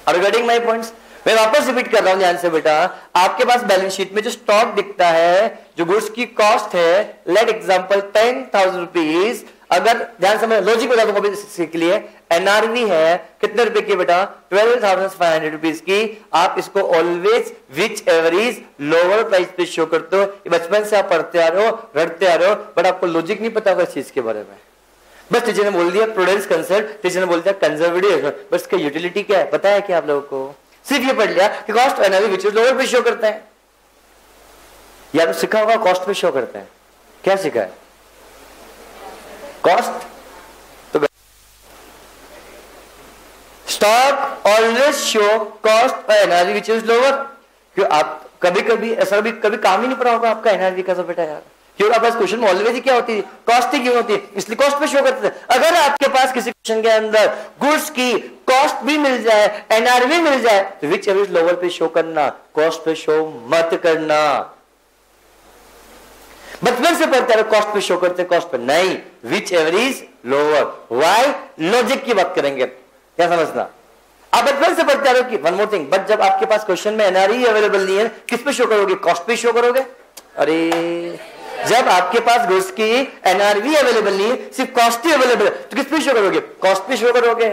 Regarding my points, मैं वापस रिपीट कर रहा हूं ध्यान से बेटा। आपके पास बैलेंस शीट में जो स्टॉक दिखता है, जो गुड्स की कॉस्ट है, लेट एग्जांपल 10,000 रुपीज। अगर ध्यान से मैं लॉजिक बता दूंगा इसके लिए, एनआरवी है कितने रुपए की बेटा? 12,500 रुपीज की। आप इसको ऑलवेज विच एवरेज लोअर प्राइस पे शो करते हो। बचपन से आप पढ़ते आ रहे हो, रटते आ रहे हो, बट आपको लॉजिक नहीं पता होगा इस चीज के बारे में। बस टीचर ने बोल दिया प्रूडेंस कंसेप्ट, टीचर ने बोल दिया कंजर्वेटिव, बस इसका यूटिलिटी क्या है पता है क्या आप लोगों को? सिर्फ ये पढ़ लिया कि कॉस्ट एनआरवी विच लोअर पे शो करता है। या तो सीखा होगा कॉस्ट पे शो करता है। क्या सीखा है? कॉस्ट। तो स्टॉक ऑलवेज शो कॉस्ट और एनआरवी विच इज लोअर। क्यों आप कभी कभी ऐसा भी कभी काम ही नहीं पड़ा होगा आपका एनआरवी का? सब बेटा यार क्यों आप क्वेश्चन में ऑलवेज क्या होती है? कॉस्ट ही क्यों होती है? इसलिए कॉस्ट पे शो करते हैं। अगर आपके पास किसी क्वेश्चन के अंदर गुड्स की कॉस्ट भी मिल जाए, एनआरवी मिल जाए, तो विच एवरेज लोअर पे शो करना, कॉस्ट पे शो मत करना। बचपन से पढ़ते हैं कॉस्ट पे शो करते, कॉस्ट पे नहीं, विच एवरेज लोअर। व्हाई? लॉजिक की बात करेंगे, क्या समझना। आप बचपन से पढ़ते आ रहे हो कि वन मोर थिंग, बट जब आपके पास क्वेश्चन में एनआरवी अवेलेबल नहीं है, किस पे शो करोगे? कॉस्ट पे शो करोगे। अरे जब आपके पास गुड्स की एनआरवी अवेलेबल नहीं है, सिर्फ कॉस्ट ही अवेलेबल है, तो किस पे शो करोगे? कॉस्ट पे शो करोगे।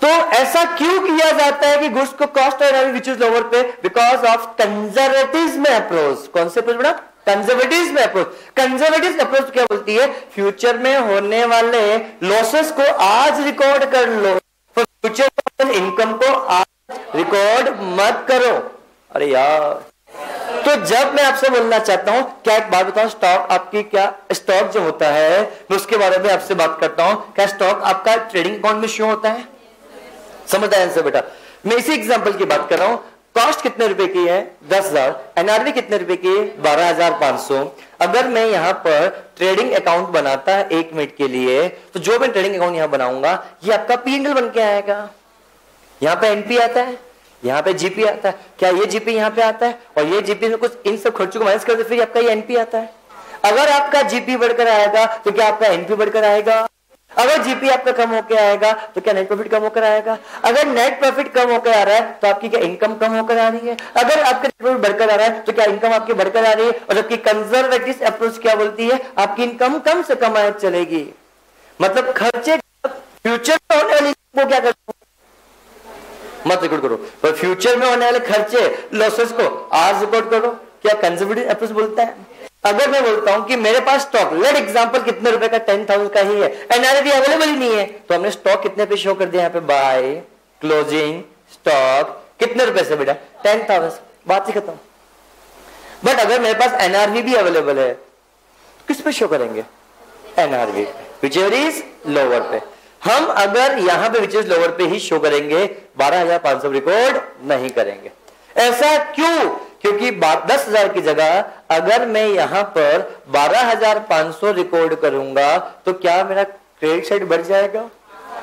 तो ऐसा क्यों किया जाता है कि गुड्स को कॉस्ट और एनआरवी विच इज लोअर पे? Because of conservatism approach. कौन से अप्रोच बना? Conservatism approach. कंजर्वेटिव अप्रोच क्या बोलती है? फ्यूचर में होने वाले लॉसेस को आज रिकॉर्ड कर लो, फ्यूचर इनकम को आज रिकॉर्ड मत करो। अरे यार, तो जब मैं आपसे बोलना चाहता हूं, क्या एक बात बताऊं, स्टॉक आपकी, क्या स्टॉक जो होता है मैं उसके बारे में आपसे बात करता हूं, क्या स्टॉक आपका ट्रेडिंग अकाउंट में शो होता है? समझ आया आंसर बेटा? मैं इसी एग्जांपल की बात कर रहा हूं। कॉस्ट कितने रुपए की है? 10,000। एनआरवी कितने रुपए की है? 12,500। अगर मैं यहां पर ट्रेडिंग अकाउंट बनाता है 1 मिनट के लिए, तो जो मैं ट्रेडिंग अकाउंट यहां बनाऊंगा, ये आपका पी&एल बन के आएगा। यहां पे एनपी आता है, यहां पे जीपी आता है। क्या ये जीपी यहां पे आता है और ये जीपी में कुछ इन सब खर्चों को माइनस कर दे, फिर आपका ये एनपी आता है। अगर आपका जीपी बढ़कर आएगा तो क्या आपका एनपी बढ़कर आएगा? अगर जीपी आपका कम होकर आएगा तो क्या नेट प्रॉफिट कम होकर आएगा? अगर नेट प्रॉफिट कम होकर आ रहा है तो आपकी क्या इनकम कम होकर आ रही है? अगर आपका नेट प्रॉफिट बढ़कर आ रहा है तो क्या इनकम आपकी बढ़कर आ रही है? और जबकि कंजर्वेटिव अप्रोच क्या बोलती है? आपकी इनकम कम से कम आए चलेगी। मतलब खर्चे फ्यूचर में होने वाली को क्या करो मत रिकॉर्ड करो, पर फ्यूचर में होने वाले खर्चे लॉसेस को आज रिकॉर्ड करो। क्या कंजर्वेटिव अप्रोच बोलता है? अगर मैं बोलता हूं कि मेरे पास स्टॉक, लेट एग्जांपल कितने रुपए का? 10,000 का ही है, एनआरवी अवेलेबल ही नहीं है, तो हमने स्टॉक कितने पे शो कर दिया? यहाँ पे बाय क्लोजिंग स्टॉक कितने रुपए से बेटा? 10,000। बात ही खत्म। बट अगर मेरे पास एनआरवी भी अवेलेबल है, किस पे शो करेंगे? एनआरवी व्हिच इज लोअर पे। हम अगर यहां पे व्हिच इज लोअर पे ही शो करेंगे, 12,500 रिकॉर्ड नहीं करेंगे। ऐसा क्यों? क्योंकि 10,000 की जगह अगर मैं यहां पर 12,500 रिकॉर्ड करूंगा, तो क्या मेरा क्रेडिट साइड बढ़ जाएगा?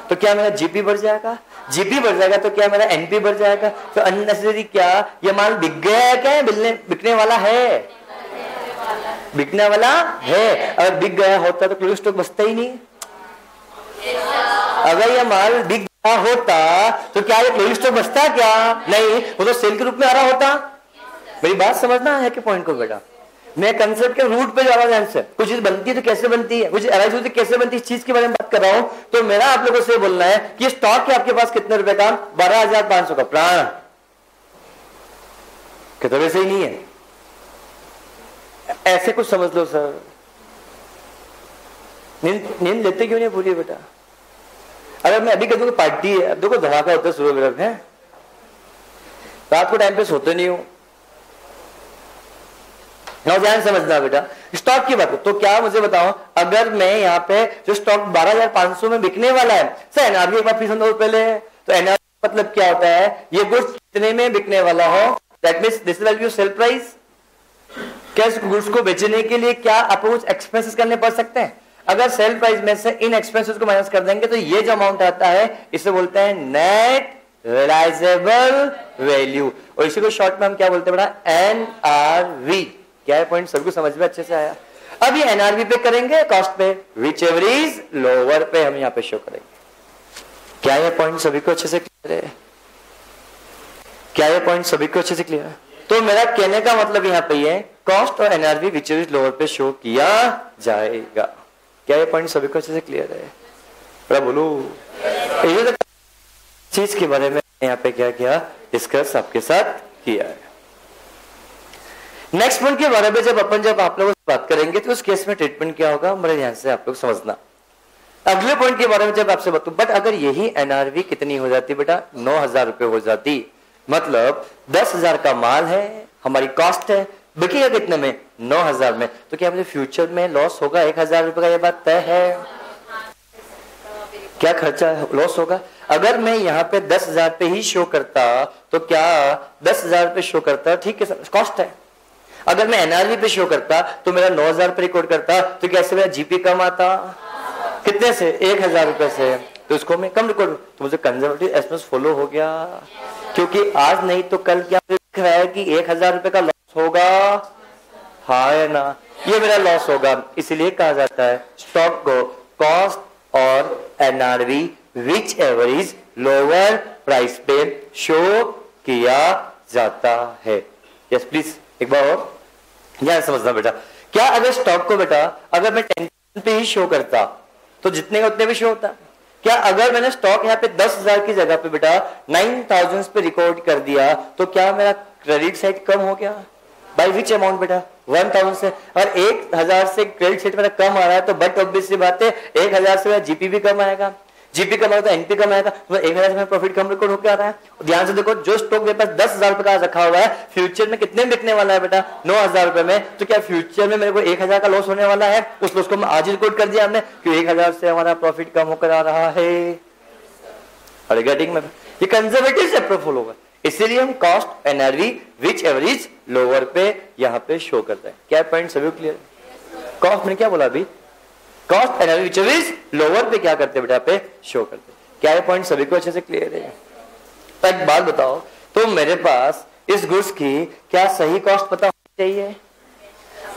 तो क्या मेरा जीपी बढ़ जाएगा? जीपी बढ़ जाएगा तो क्या मेरा एनपी बढ़ जाएगा? तो अननेसेसरी क्या ये माल बिक गया है? क्या बिकने वाला है? बिकने वाला है। अगर बिक गया होता तो क्लोजिंग स्टॉक बचता ही नहीं। अगर ये माल बिक गया होता तो क्या ये क्लोजिंग स्टॉक बचता? क्या नहीं, वो तो सेल के रूप में आ रहा होता। मेरी बात समझना है कि पॉइंट को बेटा, मैं कंसेप्ट के रूट पे जा रहा हूं। कुछ चीज बनती है तो कैसे बनती है, कुछ अराइज होती है कैसे बनती है, इस चीज के बारे में बात कर रहा हूं। तो मेरा आप लोगों से बोलना है कि स्टॉक है आपके पास कितने रुपए का? 12,500 का। प्राण कितने से ही नहीं है, ऐसे कुछ समझ लो सर। नींद लेते क्यों नहीं पूरी बेटा? अगर मैं अभी कह दूं पार्टी है, अब देखो धमाका होता है सुबह है, रात को टाइम पे सोते नहीं हो। ध्यान समझना बेटा, स्टॉक की बात है। तो क्या मुझे बताओ, अगर मैं यहाँ पे जो स्टॉक 12,500 में बिकने वाला है, सर एनआरवी एक बार प्लीज समझो पहले। तो एनआरवी मतलब क्या होता है? ये गुड्स कितने में बिकने वाला हो, that means this is value sale price. क्या इस गुड्स को बेचने के लिए क्या आपको कुछ एक्सपेंसेस करने पड़ सकते हैं? अगर सेल प्राइस में से इन एक्सपेंसेस को माइनस कर देंगे तो ये जो अमाउंट आता है इसे बोलते हैं नेट रियलाइजेबल वैल्यू, और इसी को शॉर्ट में हम क्या बोलते हैं बेटा? एनआरवी। क्या है पॉइंट? सबको समझ में अच्छे से आया? अब ये एनआरवी पे करेंगे, कॉस्ट पे, विच एवर इज लोअर पे हम यहाँ पे शो करेंगे। क्या ये पॉइंट सभी को अच्छे से क्लियर है? क्या ये पॉइंट सभी को अच्छे से क्लियर है? तो मेरा कहने का मतलब यहाँ पे ये कॉस्ट और NRV which ever is lower पे शो किया जाएगा। क्या ये पॉइंट सभी को अच्छे से क्लियर है? बोलो ये चीज के बारे में यहाँ पे क्या किया डिस्कस आपके साथ किया है। नेक्स्ट पॉइंट के बारे में जब आप लोगों से बात करेंगे तो उस केस में ट्रीटमेंट क्या होगा, मेरे ध्यान से आप लोग समझना। अगले पॉइंट के बारे में जब आपसे बताऊं, बट अगर यही एनआरवी कितनी हो जाती बेटा? 9,000 रुपए हो जाती। मतलब 10,000 का माल है, हमारी कॉस्ट है, बिकेगा कितने में? 9,000 में। तो क्या मुझे फ्यूचर में लॉस होगा 1,000 रुपए का? ये बात तय है। क्या खर्चा लॉस होगा? अगर मैं यहाँ पे 10,000 पे ही शो करता तो क्या 10,000 पे शो करता? ठीक है, कॉस्ट है। अगर मैं एनआरवी पे शो करता तो मेरा 9,000 पे रिकॉर्ड करता, तो कैसे मेरा जीपी कम आता? कितने से? 1,000 रुपए से। तो उसको मैं कम रिकॉर्ड, तो मुझे कंजर्वेटिव एस्टिमेट फॉलो हो गया, क्योंकि आज नहीं तो कल क्या दिख रहा है कि 1,000 रुपए का लॉस होगा। हाँ या ना, ये मेरा लॉस होगा। इसलिए कहा जाता है स्टॉक को कॉस्ट और NRV which ever is lower price पे शो किया जाता है। यस प्लीज, एक बार और ध्यान समझना बेटा। क्या अगर स्टॉक को बेटा अगर मैं 10 पे ही शो करता तो जितने का उतने भी शो होता? क्या अगर मैंने स्टॉक यहाँ पे 10,000 की जगह पे बेटा 9,000 पे रिकॉर्ड कर दिया तो क्या मेरा क्रेडिट साइड कम हो गया? बाय विच अमाउंट बेटा? 1,000 से। और 1,000 से क्रेडिट साइड मेरा कम आ रहा है तो बट ऑब्वियस सी बात है 1,000 से मेरा जीपी भी कम आएगा, जीपी कम आएगा तो एनपी कम आएगा, तो 1,000 से मेरा प्रॉफिट कम रिकॉर्ड होकर आ रहा है। ध्यान से देखो, जो स्टॉक मेरे पास 10,000 रुपए का रखा हुआ है फ्यूचर में कितने बिकने वाला है बेटा? 9,000 रुपए में। तो क्या फ्यूचर में मेरे को 1,000 का लॉस होने वाला है? उस लॉस को मैं आज रिकॉर्ड कर दिया हमने कि 1,000 से हमारा प्रॉफिट कम होकर आ रहा है। में ये कंजर्वेटिव से फॉलो होगा, इसीलिए हम cost NRV which ever is lower पे यहाँ पे शो करते हैं। क्या पॉइंट सभी क्लियर? कॉस्ट मैंने क्या बोला अभी? Cost NRV which ever is lower पे क्या करते बेटा? पे शो करते। क्या ये पॉइंट सभी को अच्छे से क्लियर है? तो एक बात बताओ, तो मेरे पास इस गुड्स की क्या सही कॉस्ट पता होनी चाहिए?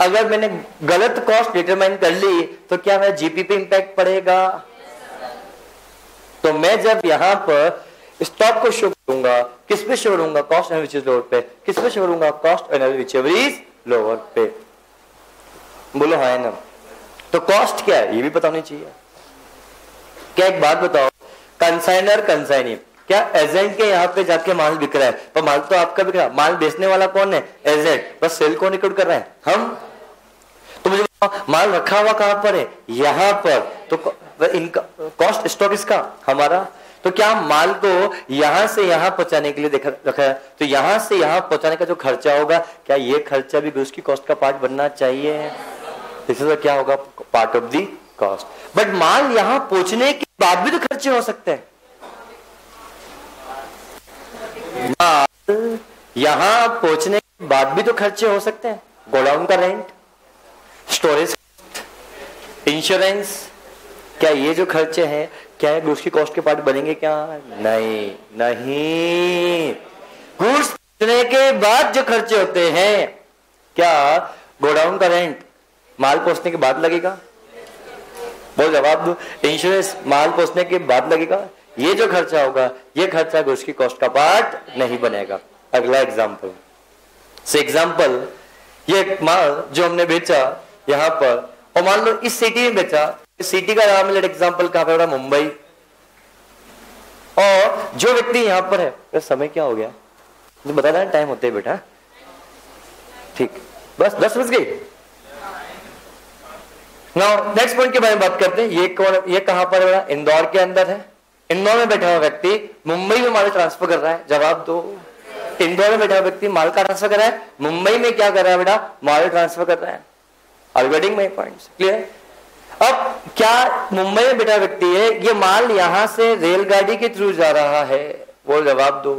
अगर मैंने गलत कॉस्ट डिटरमाइन कर ली तो क्या मेरा जीपी पे इंपैक्ट पड़ेगा? तो मैं जब यहां पर स्टॉक को शो करूंगा, किस पे शो करूंगा? Cost NRV which is lower पे। किस पे शो करूंगा? Cost NRV which ever is lower पे। बोलो हाँ ना। तो कॉस्ट क्या है ये भी पता होनी चाहिए। क्या एक बात बताओ, कंसाइनर कंसाइनी, क्या एजेंट के यहाँ पे जाके माल बिक रहा है पर माल तो आपका बिक रहा है, माल बेचने वाला कौन है? एजेंट। बस सेल कौन रिकॉर्ड कर रहा है? हम। तो मुझे माल रखा हुआ कहां पर है? यहां पर। तो इनका कॉस्ट स्टॉक इसका हमारा। तो क्या माल को यहां से यहां पहुंचाने के लिए रखा है तो यहां से यहां पहुंचाने का जो खर्चा होगा क्या ये खर्चा भी गुड्स की कॉस्ट का पार्ट बनना चाहिए? इससे क्या होगा? Part of the cost. But माल यहां पहुंचने के बाद भी तो खर्चे हो सकते हैं। माल यहां पहुंचने के बाद भी तो खर्चे हो सकते हैं। गोडाउन का रेंट, स्टोरेज, इंश्योरेंस, क्या ये जो खर्चे हैं क्या है गुड्स की कॉस्ट के पार्ट बनेंगे? क्या नहीं, नहीं। गुड्स पहुंचने के बाद जो खर्चे होते हैं, क्या गोडाउन का रेंट माल पहुंचने के बाद लगेगा? बोल जवाब दो। इंश्योरेंस माल पहुंचने के बाद लगेगा। ये जो खर्चा होगा ये खर्चा गुड्स की कॉस्ट का पार्ट नहीं बनेगा। अगला एग्जांपल से एग्जांपल, ये माल जो हमने बेचा यहां पर और मान लो इस सिटी में बेचा, इस सिटी का नाम लेट एग्जांपल कहां पर? मुंबई। और जो व्यक्ति यहां पर है, तो समय क्या हो गया मुझे बता देना, टाइम होते है बेटा। ठीक, बस 10 बज गई। नाउ नेक्स्ट पॉइंट के बारे में बात करते हैं। ये कौन, ये कहां पर है? इंदौर के अंदर है। इंदौर में बैठा हुआ व्यक्ति मुंबई में माल ट्रांसफर कर रहा है। जवाब दो। इंदौर में बैठा हुआ व्यक्ति माल का ट्रांसफर कर रहा है, मुंबई में क्या कर रहा है बेटा? माल ट्रांसफर कर रहा है। Are you getting my points? Clear? अब क्या मुंबई में बैठा व्यक्ति है, ये माल यहां से रेलगाड़ी के थ्रू जा रहा है। वो जवाब दो।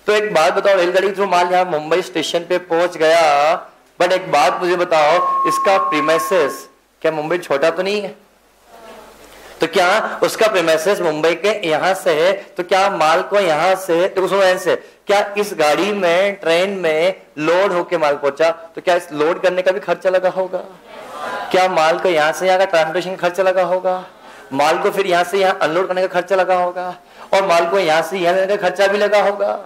तो एक बात बताओ, रेलगाड़ी के थ्रू माल यहां मुंबई स्टेशन पे पहुंच गया, बट एक बात मुझे बताओ, इसका प्रीमाइसेस क्या मुंबई छोटा तो नहीं है? तो क्या उसका प्रीमाइसेस मुंबई के यहां से है, तो क्या माल को यहां से क्या इस गाड़ी में ट्रेन में लोड होके माल पहुंचा, तो क्या इस लोड करने का भी खर्चा लगा होगा? क्या माल को यहां से यहां का ट्रांसपोर्टेशन खर्चा लगा होगा? माल को फिर यहां से यहां अनलोड करने का खर्चा लगा होगा और माल को यहां से यहां लेने का खर्चा भी लगा होगा।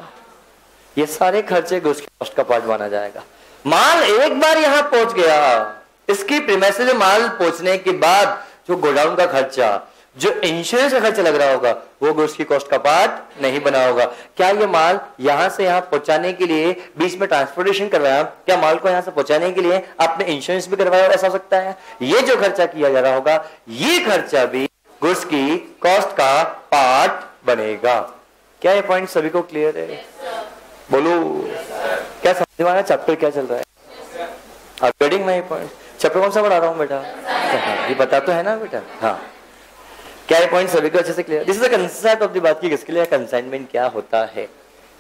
ये सारे खर्चे गुड्स की कॉस्ट का पार्ट माना जाएगा। माल एक बार यहां पहुंच गया, इसकी प्रीमाइसेस में माल पहुंचने के बाद जो गोडाउन का खर्चा, जो इंश्योरेंस का खर्चा लग रहा होगा, वो गुड्स की कॉस्ट का पार्ट नहीं बना होगा। क्या ये माल यहां से यहां पहुंचाने के लिए बीच में ट्रांसपोर्टेशन करवाया, क्या माल को यहां से पहुंचाने के लिए आपने इंश्योरेंस भी करवाया? ऐसा हो सकता है। ये जो खर्चा किया जा रहा होगा, ये खर्चा भी गुड्स की कॉस्ट का पार्ट बनेगा। क्या ये पॉइंट सभी को क्लियर है? बोलो, क्या समझ में आ रहा है? चैप्टर क्या चल रहा है? आप गेटिंग माय पॉइंट? चैप्टर कौन सा पढ़ा रहा हूं बेटा? ये पता तो है ना बेटा? हाँ। क्या ये पॉइंट सभी को अच्छे से clear? This is the concept of the बात की किसके लिए कंसाइनमेंट क्या होता है।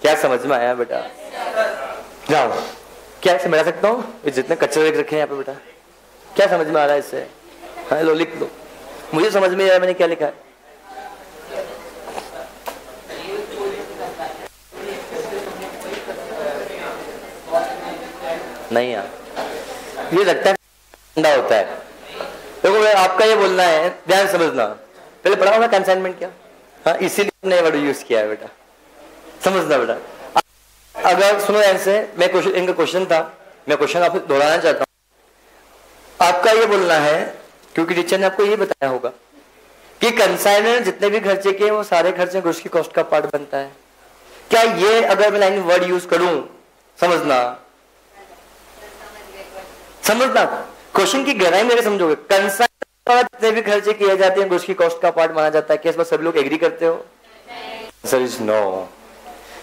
क्या समझ में आया बेटा? जाओ, क्या समझा सकता हूँ? जितने कच्चे रखे हैं यहाँ पे बेटा, क्या समझ में आ रहा है इससे? हाँ लो, लिख लो। मुझे समझ में आया मैंने क्या लिखा है। नहीं यार, ये लगता है ठंडा होता है। देखो आपका ये बोलना है, ध्यान समझना, पहले पढ़ा होगा कंसाइनमेंट क्या, हाँ इसीलिए हमने वर्ड यूज किया है बेटा, समझना बेटा। अगर सुनो ऐसे, मैं क्वेश्चन, इनका क्वेश्चन था, मैं क्वेश्चन आपको दोहराना चाहता हूं। आपका ये बोलना है, क्योंकि टीचर ने आपको ये बताया होगा कि कंसाइनर जितने भी खर्चे किए वो सारे खर्चे गुड्स की कॉस्ट का पार्ट बनता है। क्या ये अगर मैं लाइन वर्ड यूज करूं, समझना समझना क्वेश्चन की गहराई मेरे समझोगे। कंसाइनर जितने भी खर्चे किए जाते हैं गुड्स की कॉस्ट का पार्ट माना जाता है। क्या इस बात सभी लोग एग्री करते हो? Sir is no.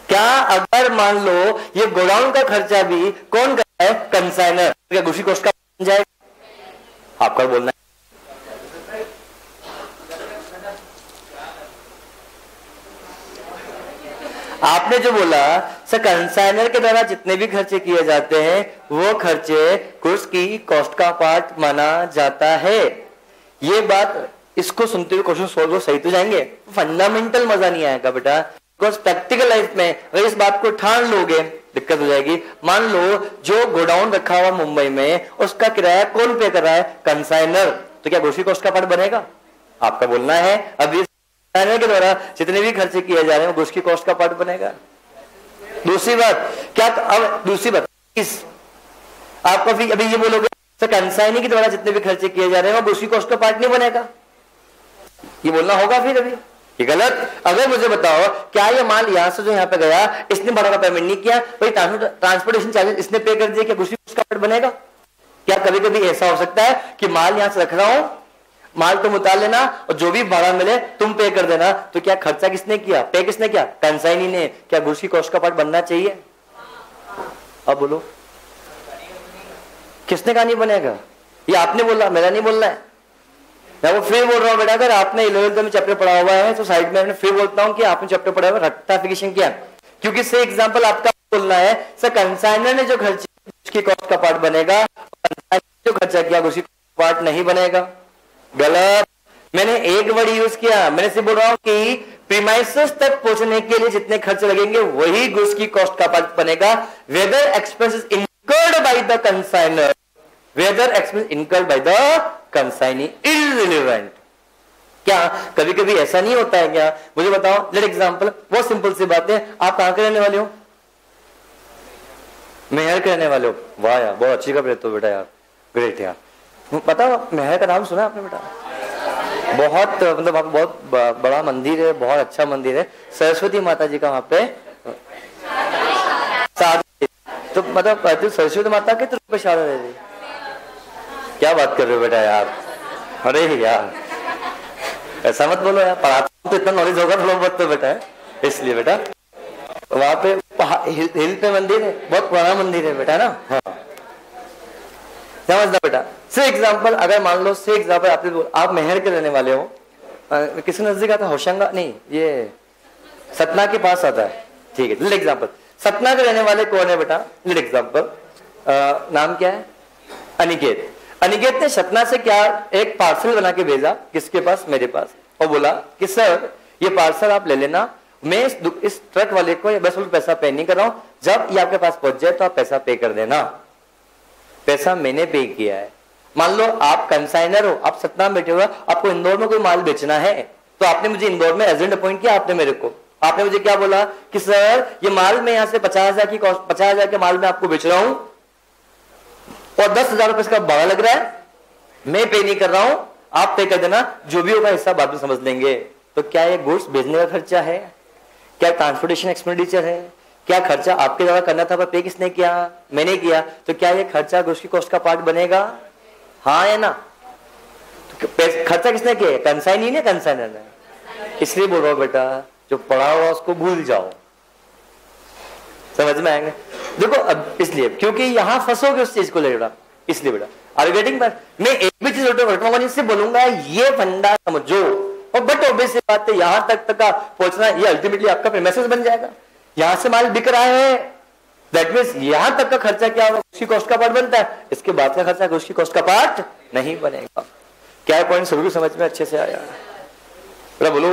क्या अगर मान लो ये गोडाउन का खर्चा भी कौन कर रहा है? कंसाइनर। क्या गुड्स की कॉस्ट का बन जाएगा? आपका बोलना है। आपने जो बोला सर कंसाइनर के द्वारा जितने भी खर्चे किए जाते हैं वो खर्चे गुड्स की कॉस्ट का पार्ट माना जाता है। ये बात, इसको सुनते हुए क्वेश्चन सोल्व सही तो जाएंगे, फंडामेंटल मजा नहीं आएगा बेटा। बिकॉज प्रैक्टिकल लाइफ में अगर इस बात को ठान लोगे दिक्कत हो जाएगी। मान लो जो गोडाउन रखा हुआ मुंबई में, उसका किराया कौन पे कर रहा है? कंसाइनर। तो क्या गुड्स की कॉस्ट का पार्ट बनेगा? आपका बोलना है अभी कंसाइनर के द्वारा जितने भी खर्चे किए जा रहे हैं वो गुड्स की कॉस्ट का पार्ट बनेगा। दूसरी बात क्या, अब दूसरी बात इस आपका अभी ये बोलोगे सर कंसाइनी के द्वारा जितने भी खर्चे किए जा रहे हैं वो गुड्स की कॉस्ट का पार्ट नहीं बनेगा, ये बोलना होगा फिर अभी ये गलत। अगर मुझे बताओ क्या ये माल यहां से जो यहां पे गया इसने बड़ा का पेमेंट नहीं किया, भाई ट्रांसपोर्टेशन चार्जेस इसने पे कर दिया, क्या गुड्स की कॉस्ट का पार्ट बनेगा? क्या कभी कभी ऐसा हो सकता है कि माल यहां से रख रहा हूं, माल तुम उतार लेना और जो भी भाड़ा मिले तुम पे कर देना, तो क्या खर्चा किसने किया? पे किसने किया? कंसाइनी ने। क्या गुड्स की कॉस्ट का पार्ट बनना चाहिए? अब बोलो किसने कहा नहीं बनेगा? ये आपने बोला, मेरा नहीं बोलना है। मैं वो फिर बोल रहा हूँ बेटा, अगर आपने 11th में चैप्टर पढ़ा हुआ है तो साइड में मैं फिर बोलता हूँ कि आपने चैप्टर पढ़ा हुआ रेक्टिफिकेशन किया, क्योंकि से एग्जांपल आपका बोलना है सर कंसाइनर ने जो खर्च उसकी कॉस्ट का पार्ट बनेगा, जो खर्चा किया उसकी पार्ट नहीं बनेगा। गलत। मैंने एक वर्ड यूज किया, मैंने सिर्फ बोल रहा हूं कि प्रीमाइसेस तक पहुंचने के लिए जितने खर्चे लगेंगे वही गुड्स की कॉस्ट का पार्ट बनेगा। Whether expenses incurred by the consignor, whether expense incurred by the consignee irrelevant. क्या कभी कभी ऐसा नहीं होता है क्या? मुझे बताओ, लेट एग्जांपल, बहुत सिंपल सी बात है। आप कहां के रहने वाले हो? मेहर के रहने वाले हो? वाह यार बहुत अच्छी खबर है तो बेटा यार, ग्रेट यार। पता मेहर का नाम सुना आपने बेटा? बहुत मतलब वहां बहुत बड़ा मंदिर है, बहुत अच्छा मंदिर है, सरस्वती माता जी का वहां पे। तो मतलब सरस्वती माता के तो शादा है। क्या बात कर रहे हो बेटा यार? अरे यार ऐसा मत बोलो यार, पढ़ाता तो इतना नॉलेज होगा थोड़ा बहुत तो बेटा है, इसलिए बेटा वहां पे हिल पे मंदिर है, बहुत पुराना मंदिर है बेटा ना। हाँ समझना बेटा। से एग्जांपल अगर मान लो, से एग्जांपल आप मेहर के रहने वाले हो, किसी नजदीक आता है? होशंगा नहीं, ये सतना के पास आता है, ठीक है। लेट एग्जांपल, सतना के रहने वाले कौन है बेटा? लेट एग्जांपल, नाम क्या है? अनिकेत। अनिकेत ने सतना से क्या एक पार्सल बना के भेजा, किसके पास? मेरे पास, और बोला कि सर ये पार्सल आप ले लेना, मैं इस ट्रक वाले को बस पैसा पे नहीं कर रहा हूं, जब ये आपके पास पहुंच जाए तो आप पैसा पे कर देना। पैसा मैंने पे किया है। मान लो आप कंसाइनर हो, आप सतना में बैठे हुए, आपको इंदौर में कोई माल बेचना है, तो आपने मुझे इंदौर में एजेंट अपॉइंट किया, आपने मेरे को, आपने मुझे क्या बोला कि सर ये माल मैं यहां से 50,000 के माल में आपको बेच रहा हूं और 10,000 रुपए इसका भाड़ा लग रहा है, मैं पे नहीं कर रहा हूं, आप पे कर देना, जो भी होगा हिस्सा बाद में समझ लेंगे। तो क्या ये गुड्स भेजने का खर्चा है? क्या ट्रांसपोर्टेशन एक्सपेंडिचर है? क्या खर्चा आपके द्वारा करना था पर पे किसने किया? मैंने किया। तो क्या ये खर्चा गुड्स की कॉस्ट का पार्ट बनेगा? हाँ या ना? तो खर्चा किसने किया? कंसाइनी ने, कंसाइनर ने। इसलिए बोल रहा हूं बेटा, जो पढ़ा हुआ उसको भूल जाओ, समझ में आएंगे। देखो अब इसलिए क्योंकि यहां फंसोगे उस चीज को लेकर, इसलिए बेटा आर यू गेटिंग? मैं एक भी चीज इससे बोलूंगा ये फंडा समझो, और बट ऑब्वियस बात है यहां तक का पहुंचना ये अल्टीमेटली आपका प्रीमिसेस बन जाएगा। यहां से माल बिक रहा है, दैट मींस यहां तक का खर्चा क्या होगा? उसकी कॉस्ट का पार्ट बनता है, इसके बाद का खर्चा उसकी कॉस्ट का पार्ट नहीं बनेगा। क्या पॉइंट सभी को समझ में अच्छे से आया? बेटा बोलो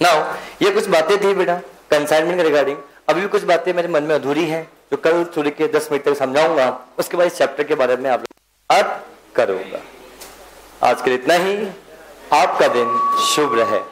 नाउ। ये कुछ बातें थी बेटा कंसाइनमेंट के रिगार्डिंग, अभी भी कुछ बातें मेरे मन में अधूरी हैं, जो कल सूर्य के 10 मिनट तक समझाऊंगा, उसके बाद इस चैप्टर के बारे में आप बात करूंगा। आज के लिए इतना ही। आपका दिन शुभ रहे।